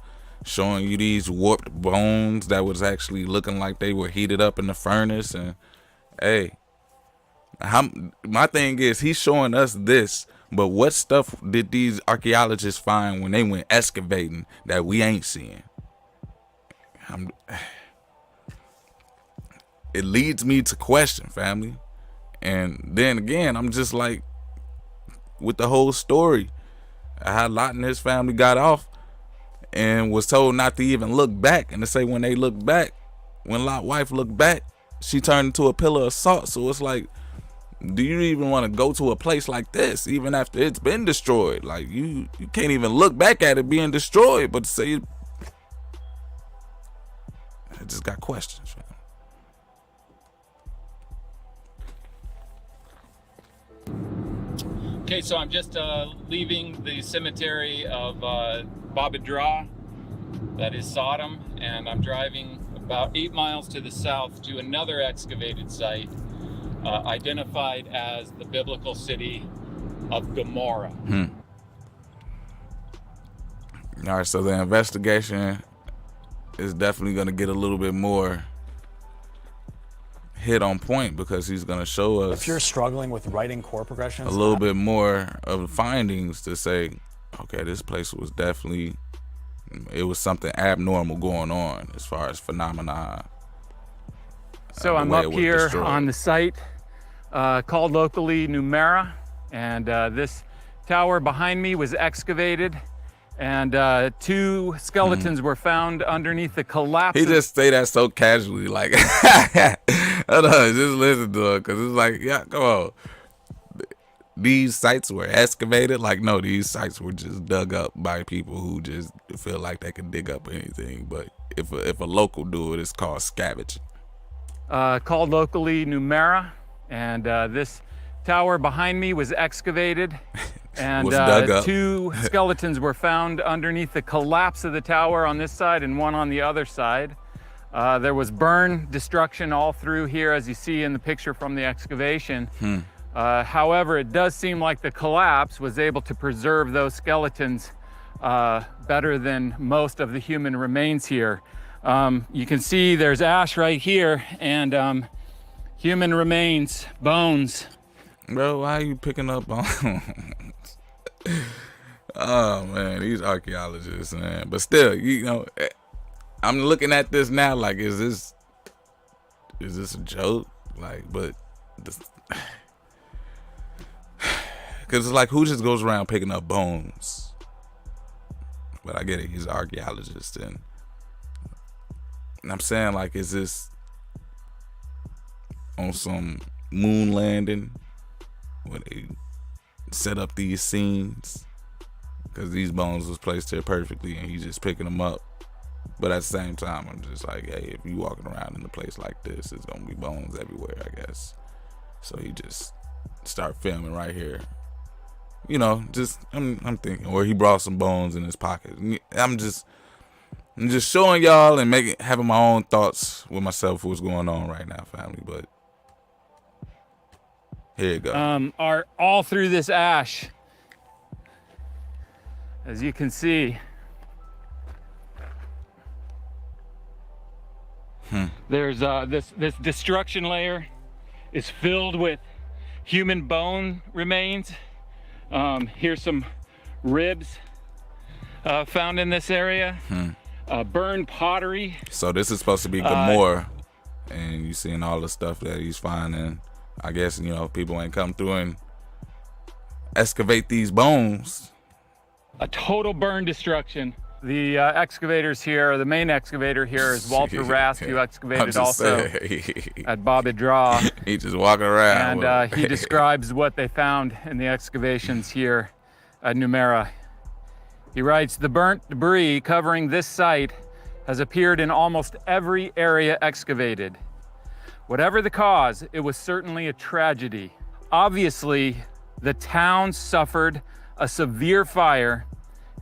showing you these warped bones that was actually looking like they were heated up in the furnace. And hey, my thing is, he's showing us this, but what stuff did these archaeologists find when they went excavating that we ain't seeing? It leads me to question, family. And then again, I'm just like, with the whole story, how Lot and his family got off and was told not to even look back, and to say when they looked back, when Lot's wife looked back, she turned into a pillar of salt. So it's like, do you even want to go to a place like this even after it's been destroyed? Like, you can't even look back at it being destroyed, but to say I just got questions, man. Okay, so I'm just leaving the cemetery of Babadra, that is Sodom, and I'm driving about 8 miles to the south to another excavated site identified as the biblical city of Gomorrah. All right, so the investigation is definitely going to get a little bit more hit on point, because he's going to show us, if you're struggling with writing chord progressions, a little bit more of the findings to say, okay, this place was definitely, it was something abnormal going on as far as phenomena. So I'm up here on the site called locally Numera, and this tower behind me was excavated, and 2 skeletons were found underneath the collapse. He just say that so casually, like, I don't know, just listen to him, because it's like, yeah, come on. These sites were excavated? Like, no, these sites were just dug up by people who just feel like they can dig up anything. But if a local do it, it's called scavenging. called locally Numera, and this tower behind me was excavated, and Was dug up. 2 skeletons were found underneath the collapse of the tower on this side and one on the other side. There was burn destruction all through here, as you see in the picture from the excavation. However, it does seem like the collapse was able to preserve those skeletons better than most of the human remains here. You can see there's ash right here, and human remains, bones. Bro, why are you picking up on? Oh man, these archaeologists, man. But still, you know, I'm looking at this now like, is this a joke? Like, but this, because it's like, who just goes around picking up bones? But I get it, he's an archaeologist, and I'm saying, like, is this on some moon landing when they set up these scenes? Because these bones was placed here perfectly, and he's just picking them up. But at the same time, I'm just like, hey, if you walking around in a place like this, it's gonna be bones everywhere, I guess. So he just start filming right here. You know, just I'm thinking, or he brought some bones in his pocket. I'm just showing y'all and having my own thoughts with myself what's going on right now, family. But here you go. Are all through this ash, as you can see. There's this destruction layer is filled with human bone remains. Here's some ribs found in this area. Burned pottery. So this is supposed to be Gomorrah, and you seeing all the stuff that he's finding. I guess, you know, people ain't come through and excavate these bones. A total burn destruction. The excavators here, the main excavator here is Walter Rast, who excavated also at Baba Draw. He just walking around. And he describes what they found in the excavations here at Numera. He writes, the burnt debris covering this site has appeared in almost every area excavated. Whatever the cause, it was certainly a tragedy. Obviously, the town suffered a severe fire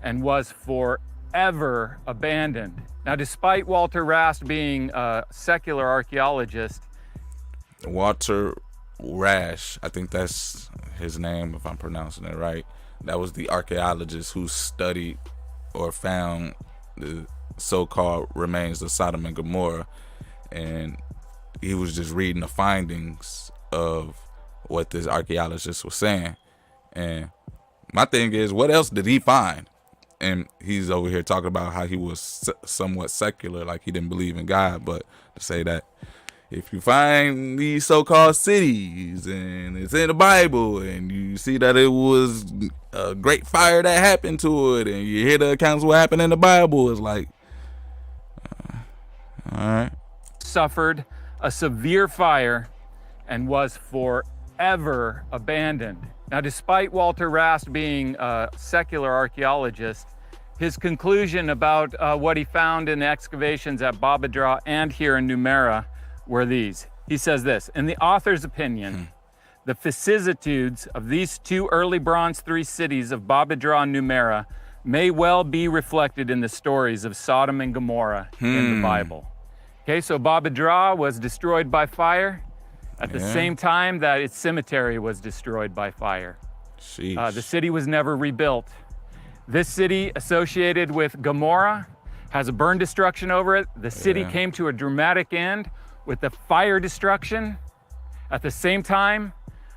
and was forever abandoned. Now, despite Walter Rast being a secular archaeologist, Walter Rash, I think that's his name, if I'm pronouncing it right. That was the archaeologist who studied or found the so-called remains of Sodom and Gomorrah, and he was just reading the findings of what this archaeologist was saying. And my thing is, what else did he find? And he's over here talking about how he was somewhat secular, like he didn't believe in God. But to say that if you find these so-called cities and it's in the Bible and you see that it was a great fire that happened to it and you hear the accounts of what happened in the Bible, it's like, all right. Suffered a severe fire and was forever abandoned. Now, despite Walter Rast being a secular archaeologist, his conclusion about what he found in the excavations at Baba Draw and here in Numera were these. He says this, in the author's opinion, the vicissitudes of these 2 early Bronze III cities of Baba Draw and Numera may well be reflected in the stories of Sodom and Gomorrah in the Bible. Okay, so Baba Draw was destroyed by fire at the same time that its cemetery was destroyed by fire. The city was never rebuilt. This city associated with Gomorrah has a burn destruction over it. The city came to a dramatic end with the fire destruction at the same time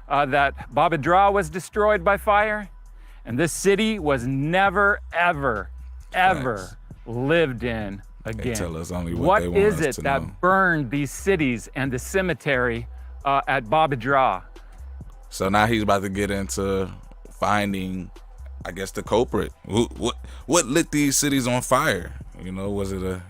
that Baba Draw was destroyed by fire. And this city was never, ever, ever lived in again. They tell us only what they want is us it to that know. burned these cities and the cemetery at Baba Draw? So now he's about to get into finding, I guess, the culprit. What lit these cities on fire? You know, was it a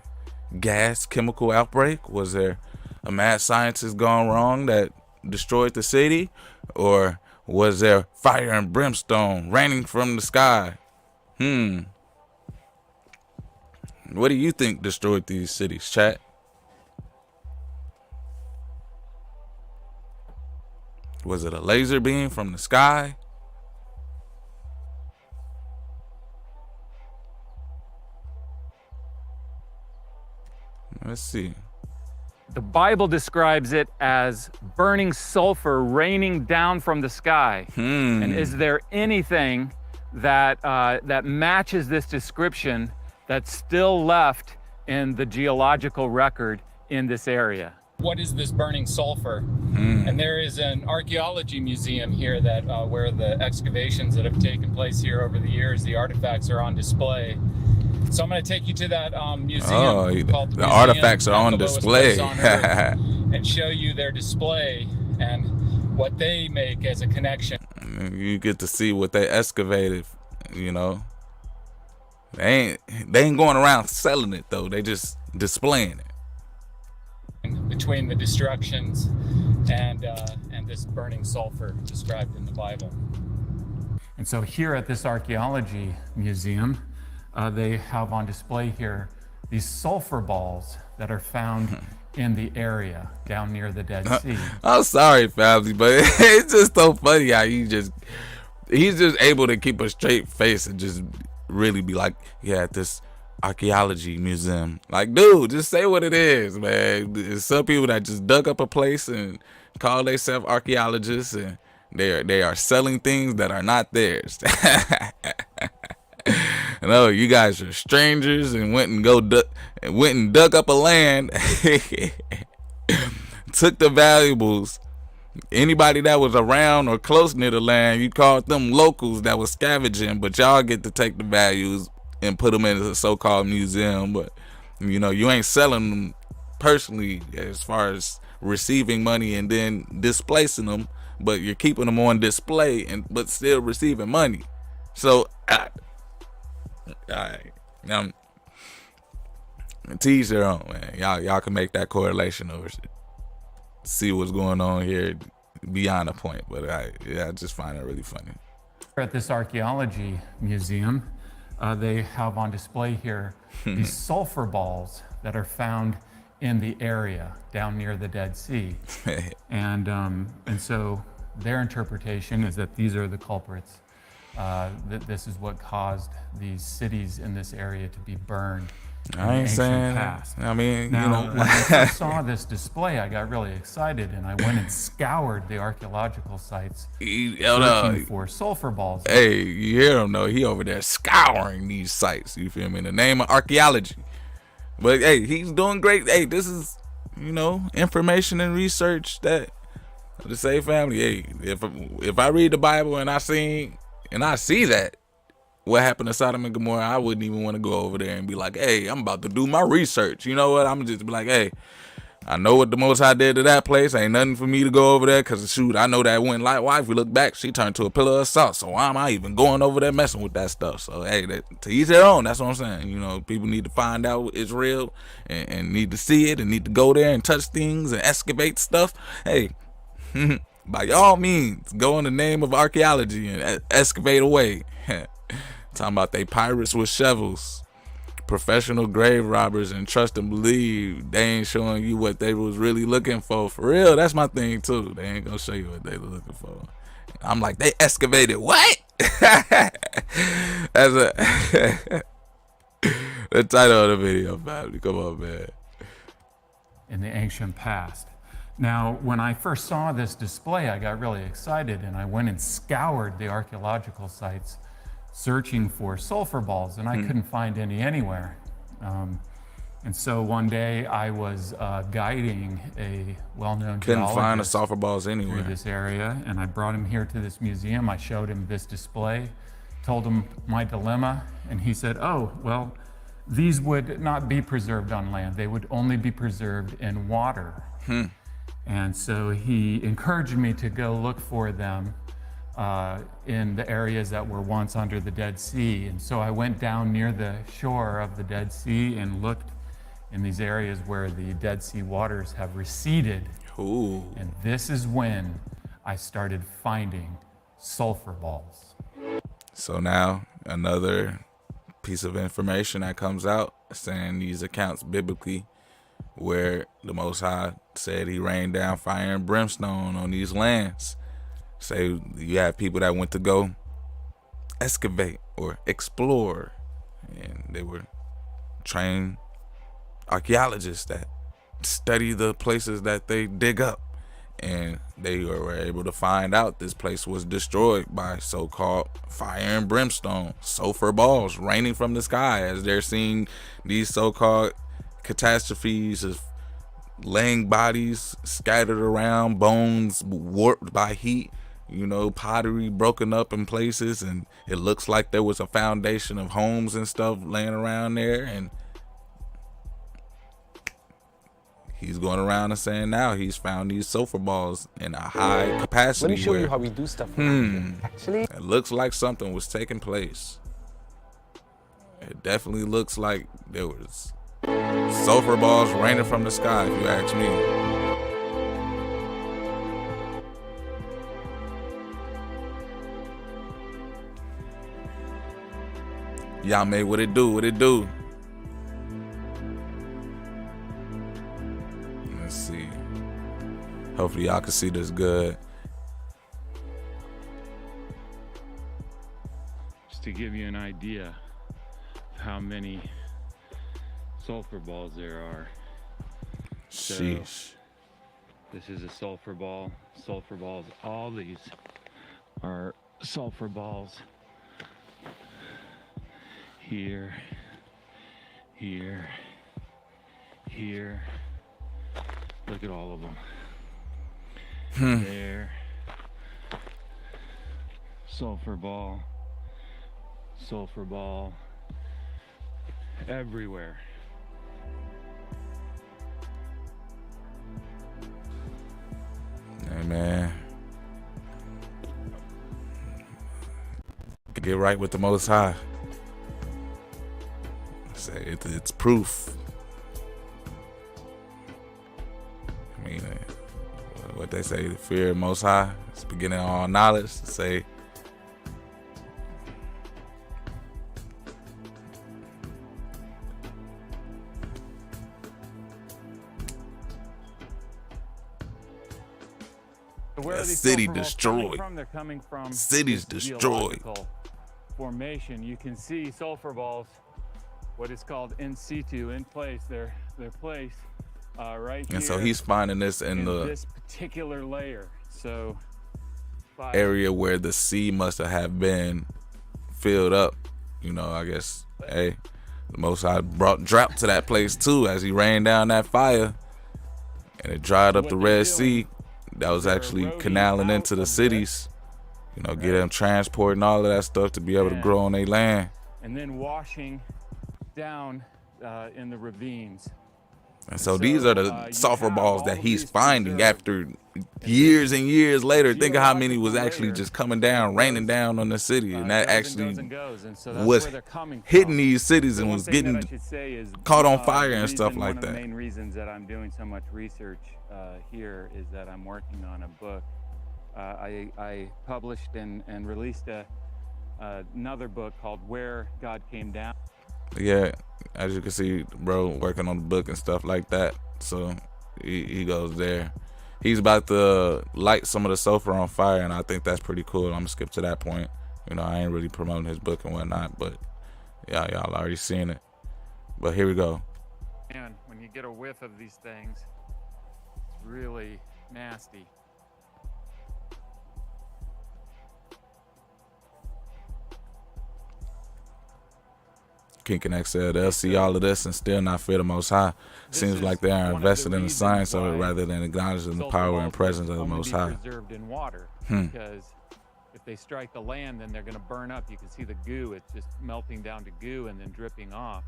gas chemical outbreak? Was there a mad scientist gone wrong that destroyed the city? Or was there fire and brimstone raining from the sky? What do you think destroyed these cities, chat? Was it a laser beam from the sky? Let's see. The Bible describes it as burning sulfur raining down from the sky. And is there anything that that matches this description that's still left in the geological record in this area? What is this burning sulfur? And there is an archaeology museum here that where the excavations that have taken place here over the years, the artifacts are on display. So I'm going to take you to that museum called the artifacts are on display and show you their display and what they make as a connection. You get to see what they excavated, you know. They ain't going around selling it though. They just displaying it. Between the destructions and this burning sulfur described in the Bible. And so here at this archaeology museum, they have on display here these sulfur balls that are found in the area down near the Dead Sea. I'm sorry, family, but it's just so funny how he's just able to keep a straight face and just really be like, yeah, at this archaeology museum. Like, dude, just say what it is, man. There's some people that just dug up a place and call themselves archaeologists, and they are selling things that are not theirs. No, you guys are strangers and went and dug up a land, took the valuables. Anybody that was around or close near the land, you called them locals that was scavenging, but y'all get to take the values and put them in a so-called museum. But you know, you ain't selling them personally as far as receiving money and then displacing them, but you're keeping them on display but still receiving money. So teach their own, man. Y'all can make that correlation or see what's going on here beyond the point. But I just find it really funny. At this archaeology museum, they have on display here these sulfur balls that are found in the area down near the Dead Sea. And so their interpretation is that these are the culprits. That this is what caused these cities in this area to be burned. I ain't saying past. I mean, now, you know, when I first saw this display, I got really excited and I went and scoured the archaeological sites searching for sulfur balls. Hey, you hear him though? He over there scouring these sites. You feel me? In the name of archaeology. But hey, he's doing great. Hey, this is, you know, information and research that the Say family. Hey, if I read the Bible and I see that what happened to Sodom and Gomorrah, I wouldn't even want to go over there and be like, hey, I'm about to do my research. You know what? I'm just be like, hey, I know what the Most High did to that place. Ain't nothing for me to go over there because, shoot, I know that when like wife, we look back, she turned to a pillar of salt. So why am I even going over there messing with that stuff? So, hey, to each their own. That's what I'm saying. You know, people need to find out it's real and need to see it and need to go there and touch things and excavate stuff. Hey, by all means, go in the name of archaeology and excavate away. Talking about they pirates with shovels, professional grave robbers, and trust and believe they ain't showing you what they was really looking for. For real, that's my thing too. They ain't gonna show you what they were looking for. I'm like, they excavated what? That's the title of the video, family. Come on, man. In the ancient past. Now, when I first saw this display, I got really excited and I went and scoured the archaeological sites searching for sulfur balls, and I couldn't find any anywhere. And so one day I was guiding a well-known Couldn't geologist find the sulfur balls anywhere through this area, and I brought him here to this museum. I showed him this display, told him my dilemma, and he said, oh, well, these would not be preserved on land. They would only be preserved in water. And so he encouraged me to go look for them in the areas that were once under the Dead Sea. And so I went down near the shore of the Dead Sea and looked in these areas where the Dead Sea waters have receded. Ooh. And this is when I started finding sulfur balls. So now another piece of information that comes out saying these accounts biblically where the Most High said he rained down fire and brimstone on these lands. Say you have people that went to go excavate or explore, and they were trained archaeologists that study the places that they dig up, and they were able to find out this place was destroyed by so-called fire and brimstone, sulfur balls raining from the sky, as they're seeing these so-called catastrophes of laying bodies scattered around, bones warped by heat, you know, pottery broken up in places, and it looks like there was a foundation of homes and stuff laying around there. And he's going around and saying now he's found these sulfur balls in a high capacity. Let me show where, you how we do stuff. Actually, it looks like something was taking place. It definitely looks like there was sulfur balls raining from the sky, if you ask me. Y'all made what it do, what it do. Let's see. Hopefully y'all can see this good. Just to give you an idea of how many sulfur balls there are. Sheesh. This is a sulfur ball. Sulfur balls. All these are sulfur balls. Here, here, here. Look at all of them. There. Sulfur ball. Sulfur ball. Everywhere. Hey, man. Get right with the Most High. Say it's proof. I mean, what they say, the fear of Most High is beginning of all knowledge. Say, Where a are these city sulfur balls destroyed. coming from? They're coming from Cities this destroyed. geological formation. You can see sulfur balls, what is called in situ, in place. They're placed right here. And so he's finding this in this particular layer. So area where the sea must have been filled up. You know, I guess, hey, the Most High brought drought to that place too, as he rained down that fire, and it dried up the Red Sea. That was actually canaling into the cities. You know, get them transporting all of that stuff to be able to grow on their land. And then washing down in the ravines. And so these are the sulfur balls that he's finding after years and years later. Think of how many was actually just coming down, raining down on the city, and that actually was hitting these cities and was getting caught on fire and stuff like that. One of the main reasons that I'm doing so much research here is that I'm working on a book. I published and released another book called Where God Came Down. Yeah, as you can see, bro, working on the book and stuff like that. So he goes there. He's about to light some of the sulfur on fire, and I think that's pretty cool. I'm gonna skip to that point. You know, I ain't really promoting his book and whatnot, but yeah, y'all already seen it. But here we go. And when you get a whiff of these things, it's really nasty. King and XL, they'll see all of this and still not fear the Most High. Seems like they are invested in the science of it rather than acknowledging the power and presence of the Most High. Preserved in water, because if they strike the land, then they're going to burn up. You can see the goo; it's just melting down to goo and then dripping off.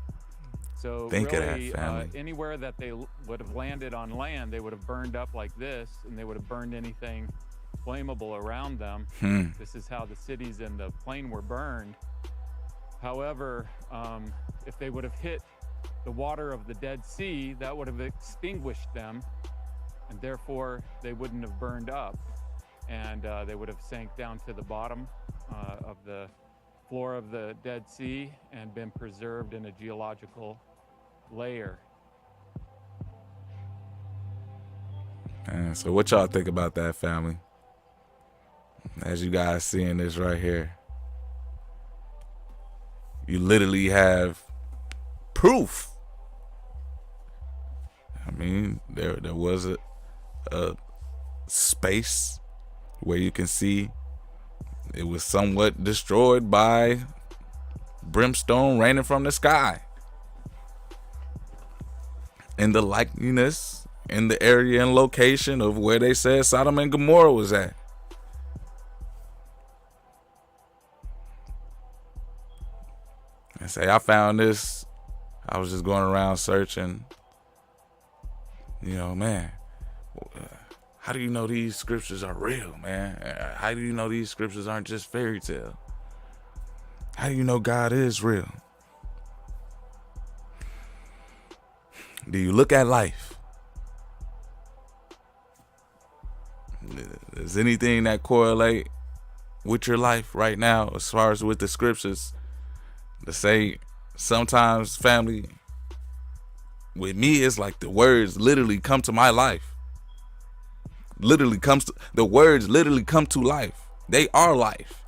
So Think really, of that, family. Anywhere that they would have landed on land, they would have burned up like this, and they would have burned anything flammable around them. This is how the cities in the plain were burned. However, if they would have hit the water of the Dead Sea, that would have extinguished them, and therefore they wouldn't have burned up, and they would have sank down to the bottom of the floor of the Dead Sea and been preserved in a geological layer. So what y'all think about that, family? As you guys seeing this right here, you literally have proof. I mean, there was a space where you can see it was somewhat destroyed by brimstone raining from the sky. In the likeness, in the area and location of where they said Sodom and Gomorrah was at. And say, I found this. I was just going around searching. You know, man, how do you know these scriptures are real, man? How do you know these scriptures aren't just fairy tale? How do you know God is real? Do you look at life? Is anything that correlate with your life right now as far as with the scriptures? To say sometimes, family, with me, it's like the words literally come to my life. The words literally come to life. They are life.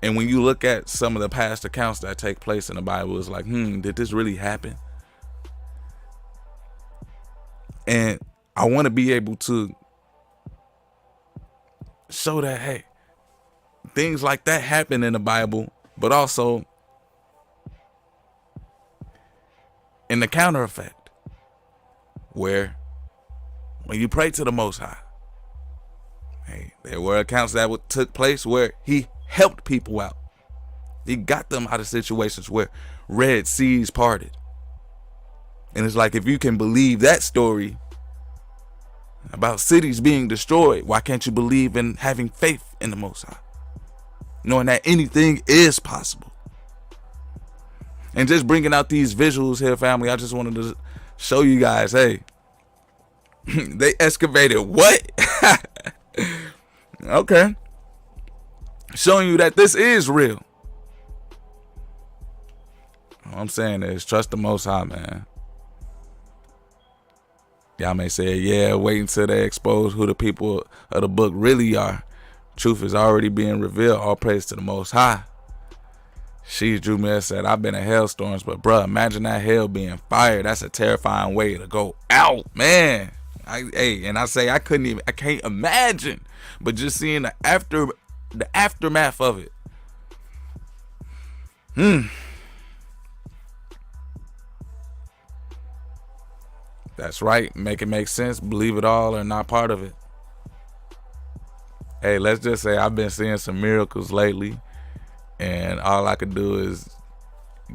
And when you look at some of the past accounts that take place in the Bible, it's like, did this really happen? And I want to be able to show that, hey, things like that happen in the Bible, but also in the counter effect, where when you pray to the Most High, hey, there were accounts that took place where he helped people out. He got them out of situations where Red Seas parted. And it's like, if you can believe that story about cities being destroyed, why can't you believe in having faith in the Most High, knowing that anything is possible? And just bringing out these visuals here, family, I just wanted to show you guys, hey, they excavated what? Okay. Showing you that this is real. All I'm saying is trust the Most High, man. Y'all may say, yeah, wait until they expose who the people of the book really are. Truth is already being revealed. All praise to the Most High. She Drew Miller said, I've been in hailstorms, but bruh, imagine that hell being fire. That's a terrifying way to go out, man. And I say I can't imagine, but just seeing the aftermath of it. That's right. Make it make sense. Believe it all or not part of it. Hey, let's just say I've been seeing some miracles lately, and all I could do is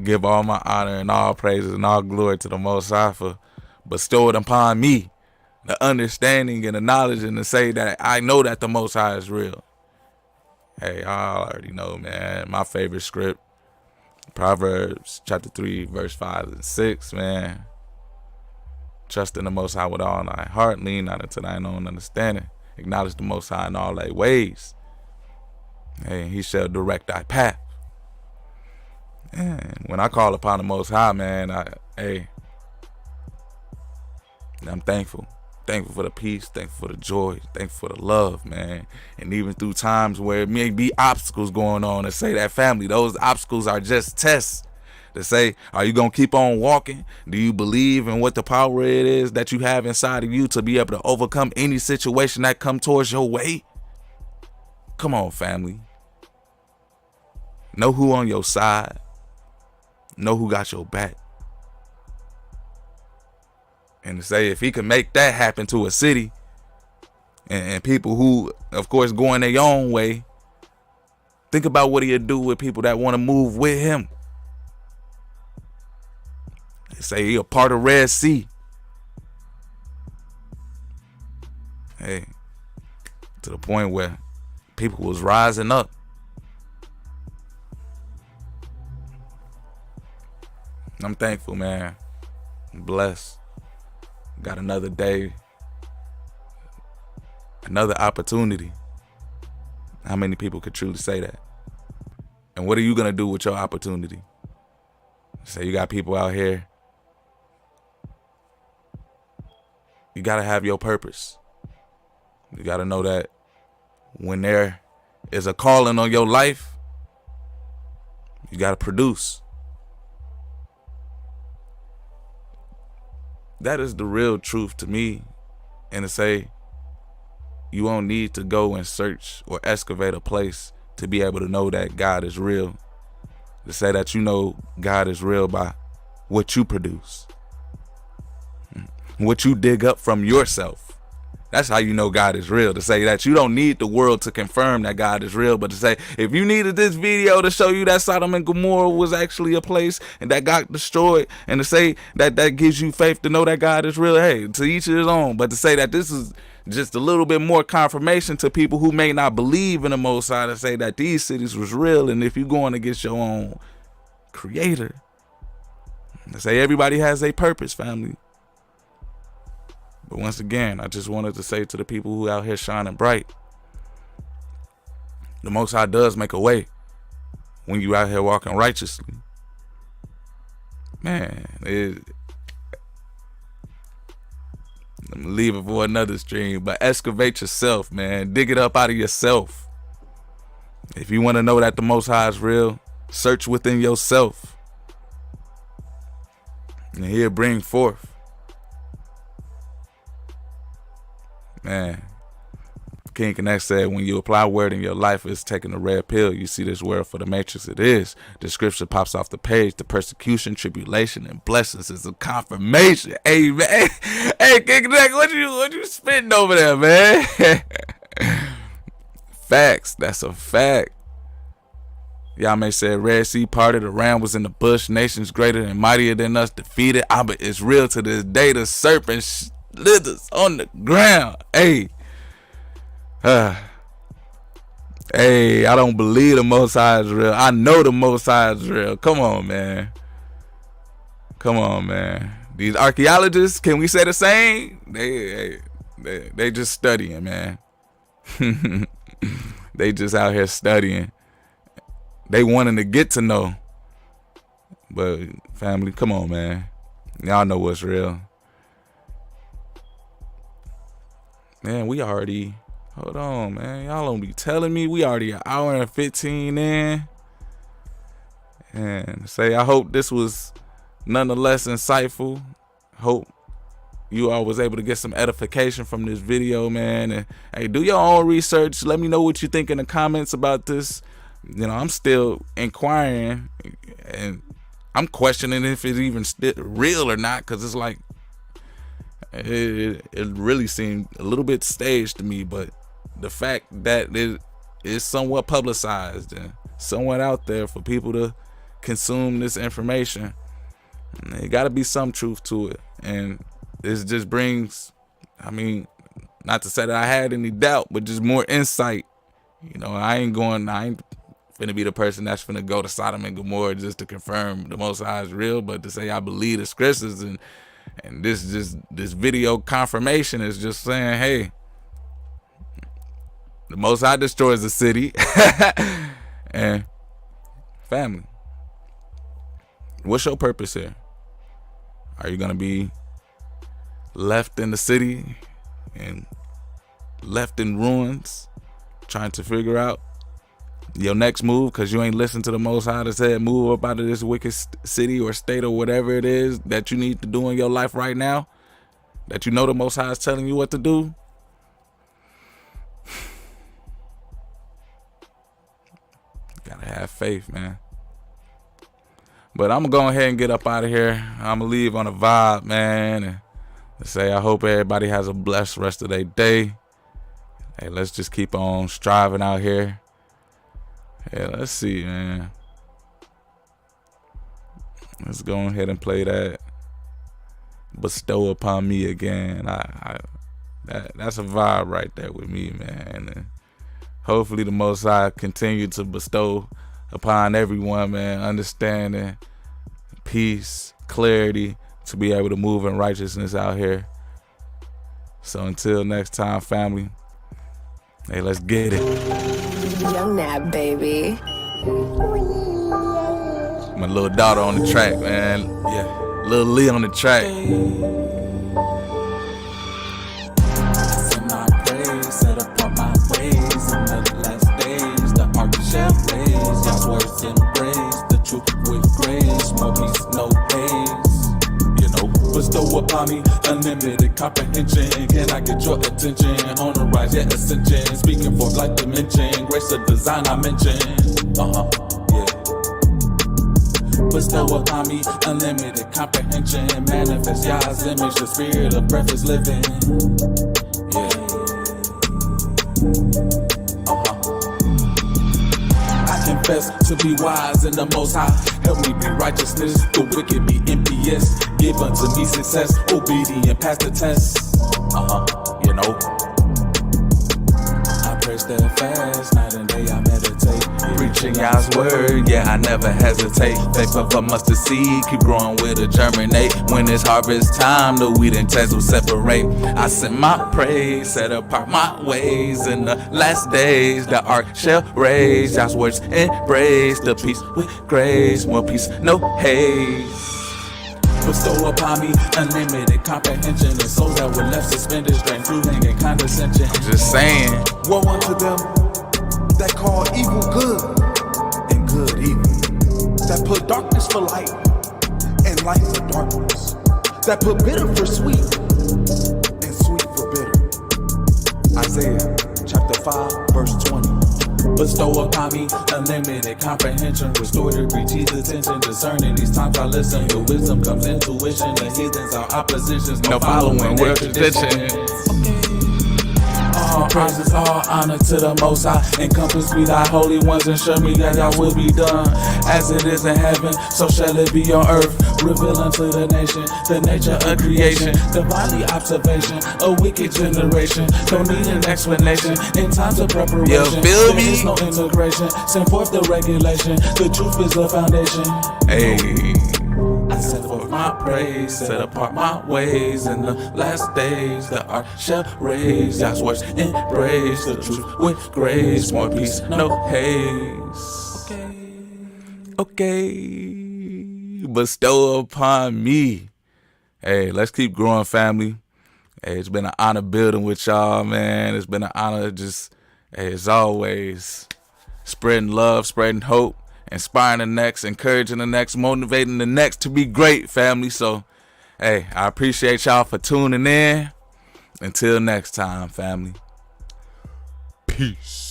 give all my honor and all praises and all glory to the Most High for bestowing upon me the understanding and the knowledge, and to say that I know that the Most High is real. Hey, I already know, man. My favorite script, Proverbs chapter 3, verse 5 and 6, man. Trust in the Most High with all thy heart, lean not into thine own understanding. Acknowledge the Most High in all thy ways. Hey, he shall direct thy path. And when I call upon the Most High, man, I'm thankful. Thankful for the peace, thankful for the joy, thankful for the love, man. And even through times where it may be obstacles going on, to say that, family, those obstacles are just tests. To say, are you going to keep on walking? Do you believe in what the power it is that you have inside of you to be able to overcome any situation that come towards your way? Come on, family. Know who on your side. Know who got your back. And to say, if he could make that happen to a city, and people who, of course, going their own way, think about what he'll do with people that want to move with him. They say he a part of Red Sea. Hey, to the point where people was rising up. I'm thankful, man. I'm blessed. Got another day, another opportunity. How many people could truly say that? And what are you going to do with your opportunity? Say you got people out here. You got to have your purpose. You got to know that when there is a calling on your life, you got to produce. That is the real truth to me. And to say, you won't need to go and search or excavate a place to be able to know that God is real. To say that you know God is real by what you produce, what you dig up from yourself. That's how you know God is real. To say that you don't need the world to confirm that God is real, but to say, if you needed this video to show you that Sodom and Gomorrah was actually a place and that got destroyed, and to say that that gives you faith to know that God is real, hey, to each his own. But to say that this is just a little bit more confirmation to people who may not believe in the Most High, to say that these cities was real, and if you're going against your own creator, to say everybody has a purpose, family. But once again, I just wanted to say to the people who out here shining bright, the Most High does make a way when you out here walking righteously. Man, I'm gonna leave it for another stream, but excavate yourself, man. Dig it up out of yourself. If you want to know that the Most High is real, search within yourself, and he'll bring forth. Man, King Connect said, when you apply word in your life, it's taking a red pill. You see this word for the matrix, it is. The scripture pops off the page. The persecution, tribulation, and blessings is a confirmation. Hey, man. Hey, King Connect, what you spitting over there, man? Facts. That's a fact. Y'all may say Red Sea parted, the ram was in the bush, nations greater and mightier than us defeated. But it's real to this day. The serpent slithers on the ground. Hey. Hey, I don't believe the Most High is real. I know the Most High is real. Come on, man. Come on, man. These archaeologists, can we say the same? They just studying, man. They just out here studying. They wanting to get to know. But family, come on, man. Y'all know what's real. Man, we already, hold on, man. Y'all don't be telling me we already an hour and 15 in. And say, I hope this was nonetheless insightful. Hope you all was able to get some edification from this video, man. And hey, do your own research. Let me know what you think in the comments about this. You know, I'm still inquiring and I'm questioning if it's even still real or not, because it's like, it really seemed a little bit staged to me. But the fact that it is somewhat publicized and somewhat out there for people to consume this information, it got to be some truth to it. And this just brings, I mean, not to say that I had any doubt, but just more insight. You know, I ain't finna be the person that's finna go to Sodom and Gomorrah just to confirm the Most High is real, but to say I believe the scriptures, and this video confirmation is just saying, hey, the Most High destroys the city. And family, what's your purpose here? Are you gonna be left in the city and left in ruins, trying to figure out your next move because you ain't listened to the Most High that said move up out of this wicked city or state or whatever it is that you need to do in your life right now, that you know the Most High is telling you what to do? Gotta have faith, man. But I'm gonna go ahead and get up out of here. I'm gonna leave on a vibe, man, and say I hope everybody has a blessed rest of their day. Hey, let's just keep on striving out here. Yeah, let's see, man. Let's go ahead and play that Bestow Upon Me again. That's a vibe right there with me, man. And hopefully the Most High continue to bestow upon everyone, man, understanding, peace, clarity, to be able to move in righteousness out here. So until next time, family, hey, let's get it. Young Nab, baby. My little daughter on the track, man. Yeah, little Lee on the track. I send my praise. unlimited comprehension. Can I get your attention? On the rise, yeah, ascension. Speaking for like dimension, grace of design I mentioned. Yeah. Bestow upon me unlimited comprehension. Manifest Yah's image, the spirit of breath is living. Yeah. I confess to be wise in the Most High. Help me be righteousness, the wicked be impious. Give unto me success, obedient past the test. You know. I pray steadfast, night and day I meditate. Preaching God's word, yeah, I never hesitate. Faith of a mustard seed, keep growing with a germinate. When it's harvest time, the wheat and tares will separate. I send my praise, set apart my ways. In the last days, the ark shall raise. God's words embrace the peace with grace. More peace, no haze. Bestow upon me unlimited comprehension. The souls that were left suspended, strained through hanging condescension. Just saying. Woe unto them that call evil good and good evil, that put darkness for light and light for darkness, that put bitter for sweet and sweet for bitter. Isaiah chapter 5 verse 20. Bestow upon me unlimited comprehension. Restore degree, teach attention. Discerning these times I listen. Your wisdom comes intuition. The heathens are oppositions. No following their tradition. All praises, all honor to the Most High. Encompass me thy holy ones. Ensure me that thy will be done. As it is in heaven, so shall it be on earth. Reveal unto the nation the nature of creation. Divinely observation, a wicked generation. Don't need an explanation in times of preparation. You feel me? There is no integration. Send forth the regulation. The truth is the foundation. Hey. I set forth my praise, set apart my ways. In the last days, the ark shall raise. God's words embrace the truth with grace. More peace, no haze. Okay. Bestow upon me. Hey, let's keep growing, family. Hey, it's been an honor building with y'all, man. It's been an honor just, hey, as always, spreading love, spreading hope, inspiring the next, encouraging the next, motivating the next to be great, family. So, hey, I appreciate y'all for tuning in. Until next time, family. Peace.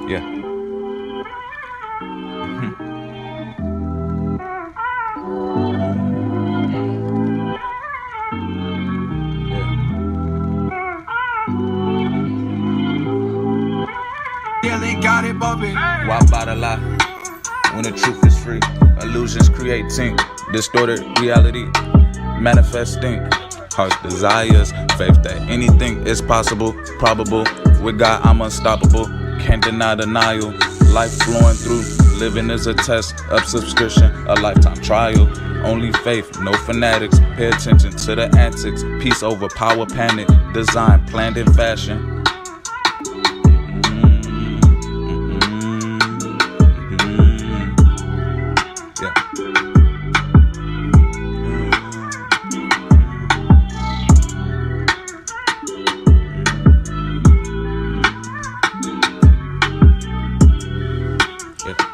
Yeah. Yeah, they got it bumping. Why by the lie? When the truth is free, illusions creating distorted reality, manifesting heart's desires, faith that anything is possible, probable. With God, I'm unstoppable. Can't deny denial. Life flowing through, living is a test of subscription, a lifetime trial. Only faith, no fanatics. Pay attention to the antics. Peace over power, panic. Design planned in fashion.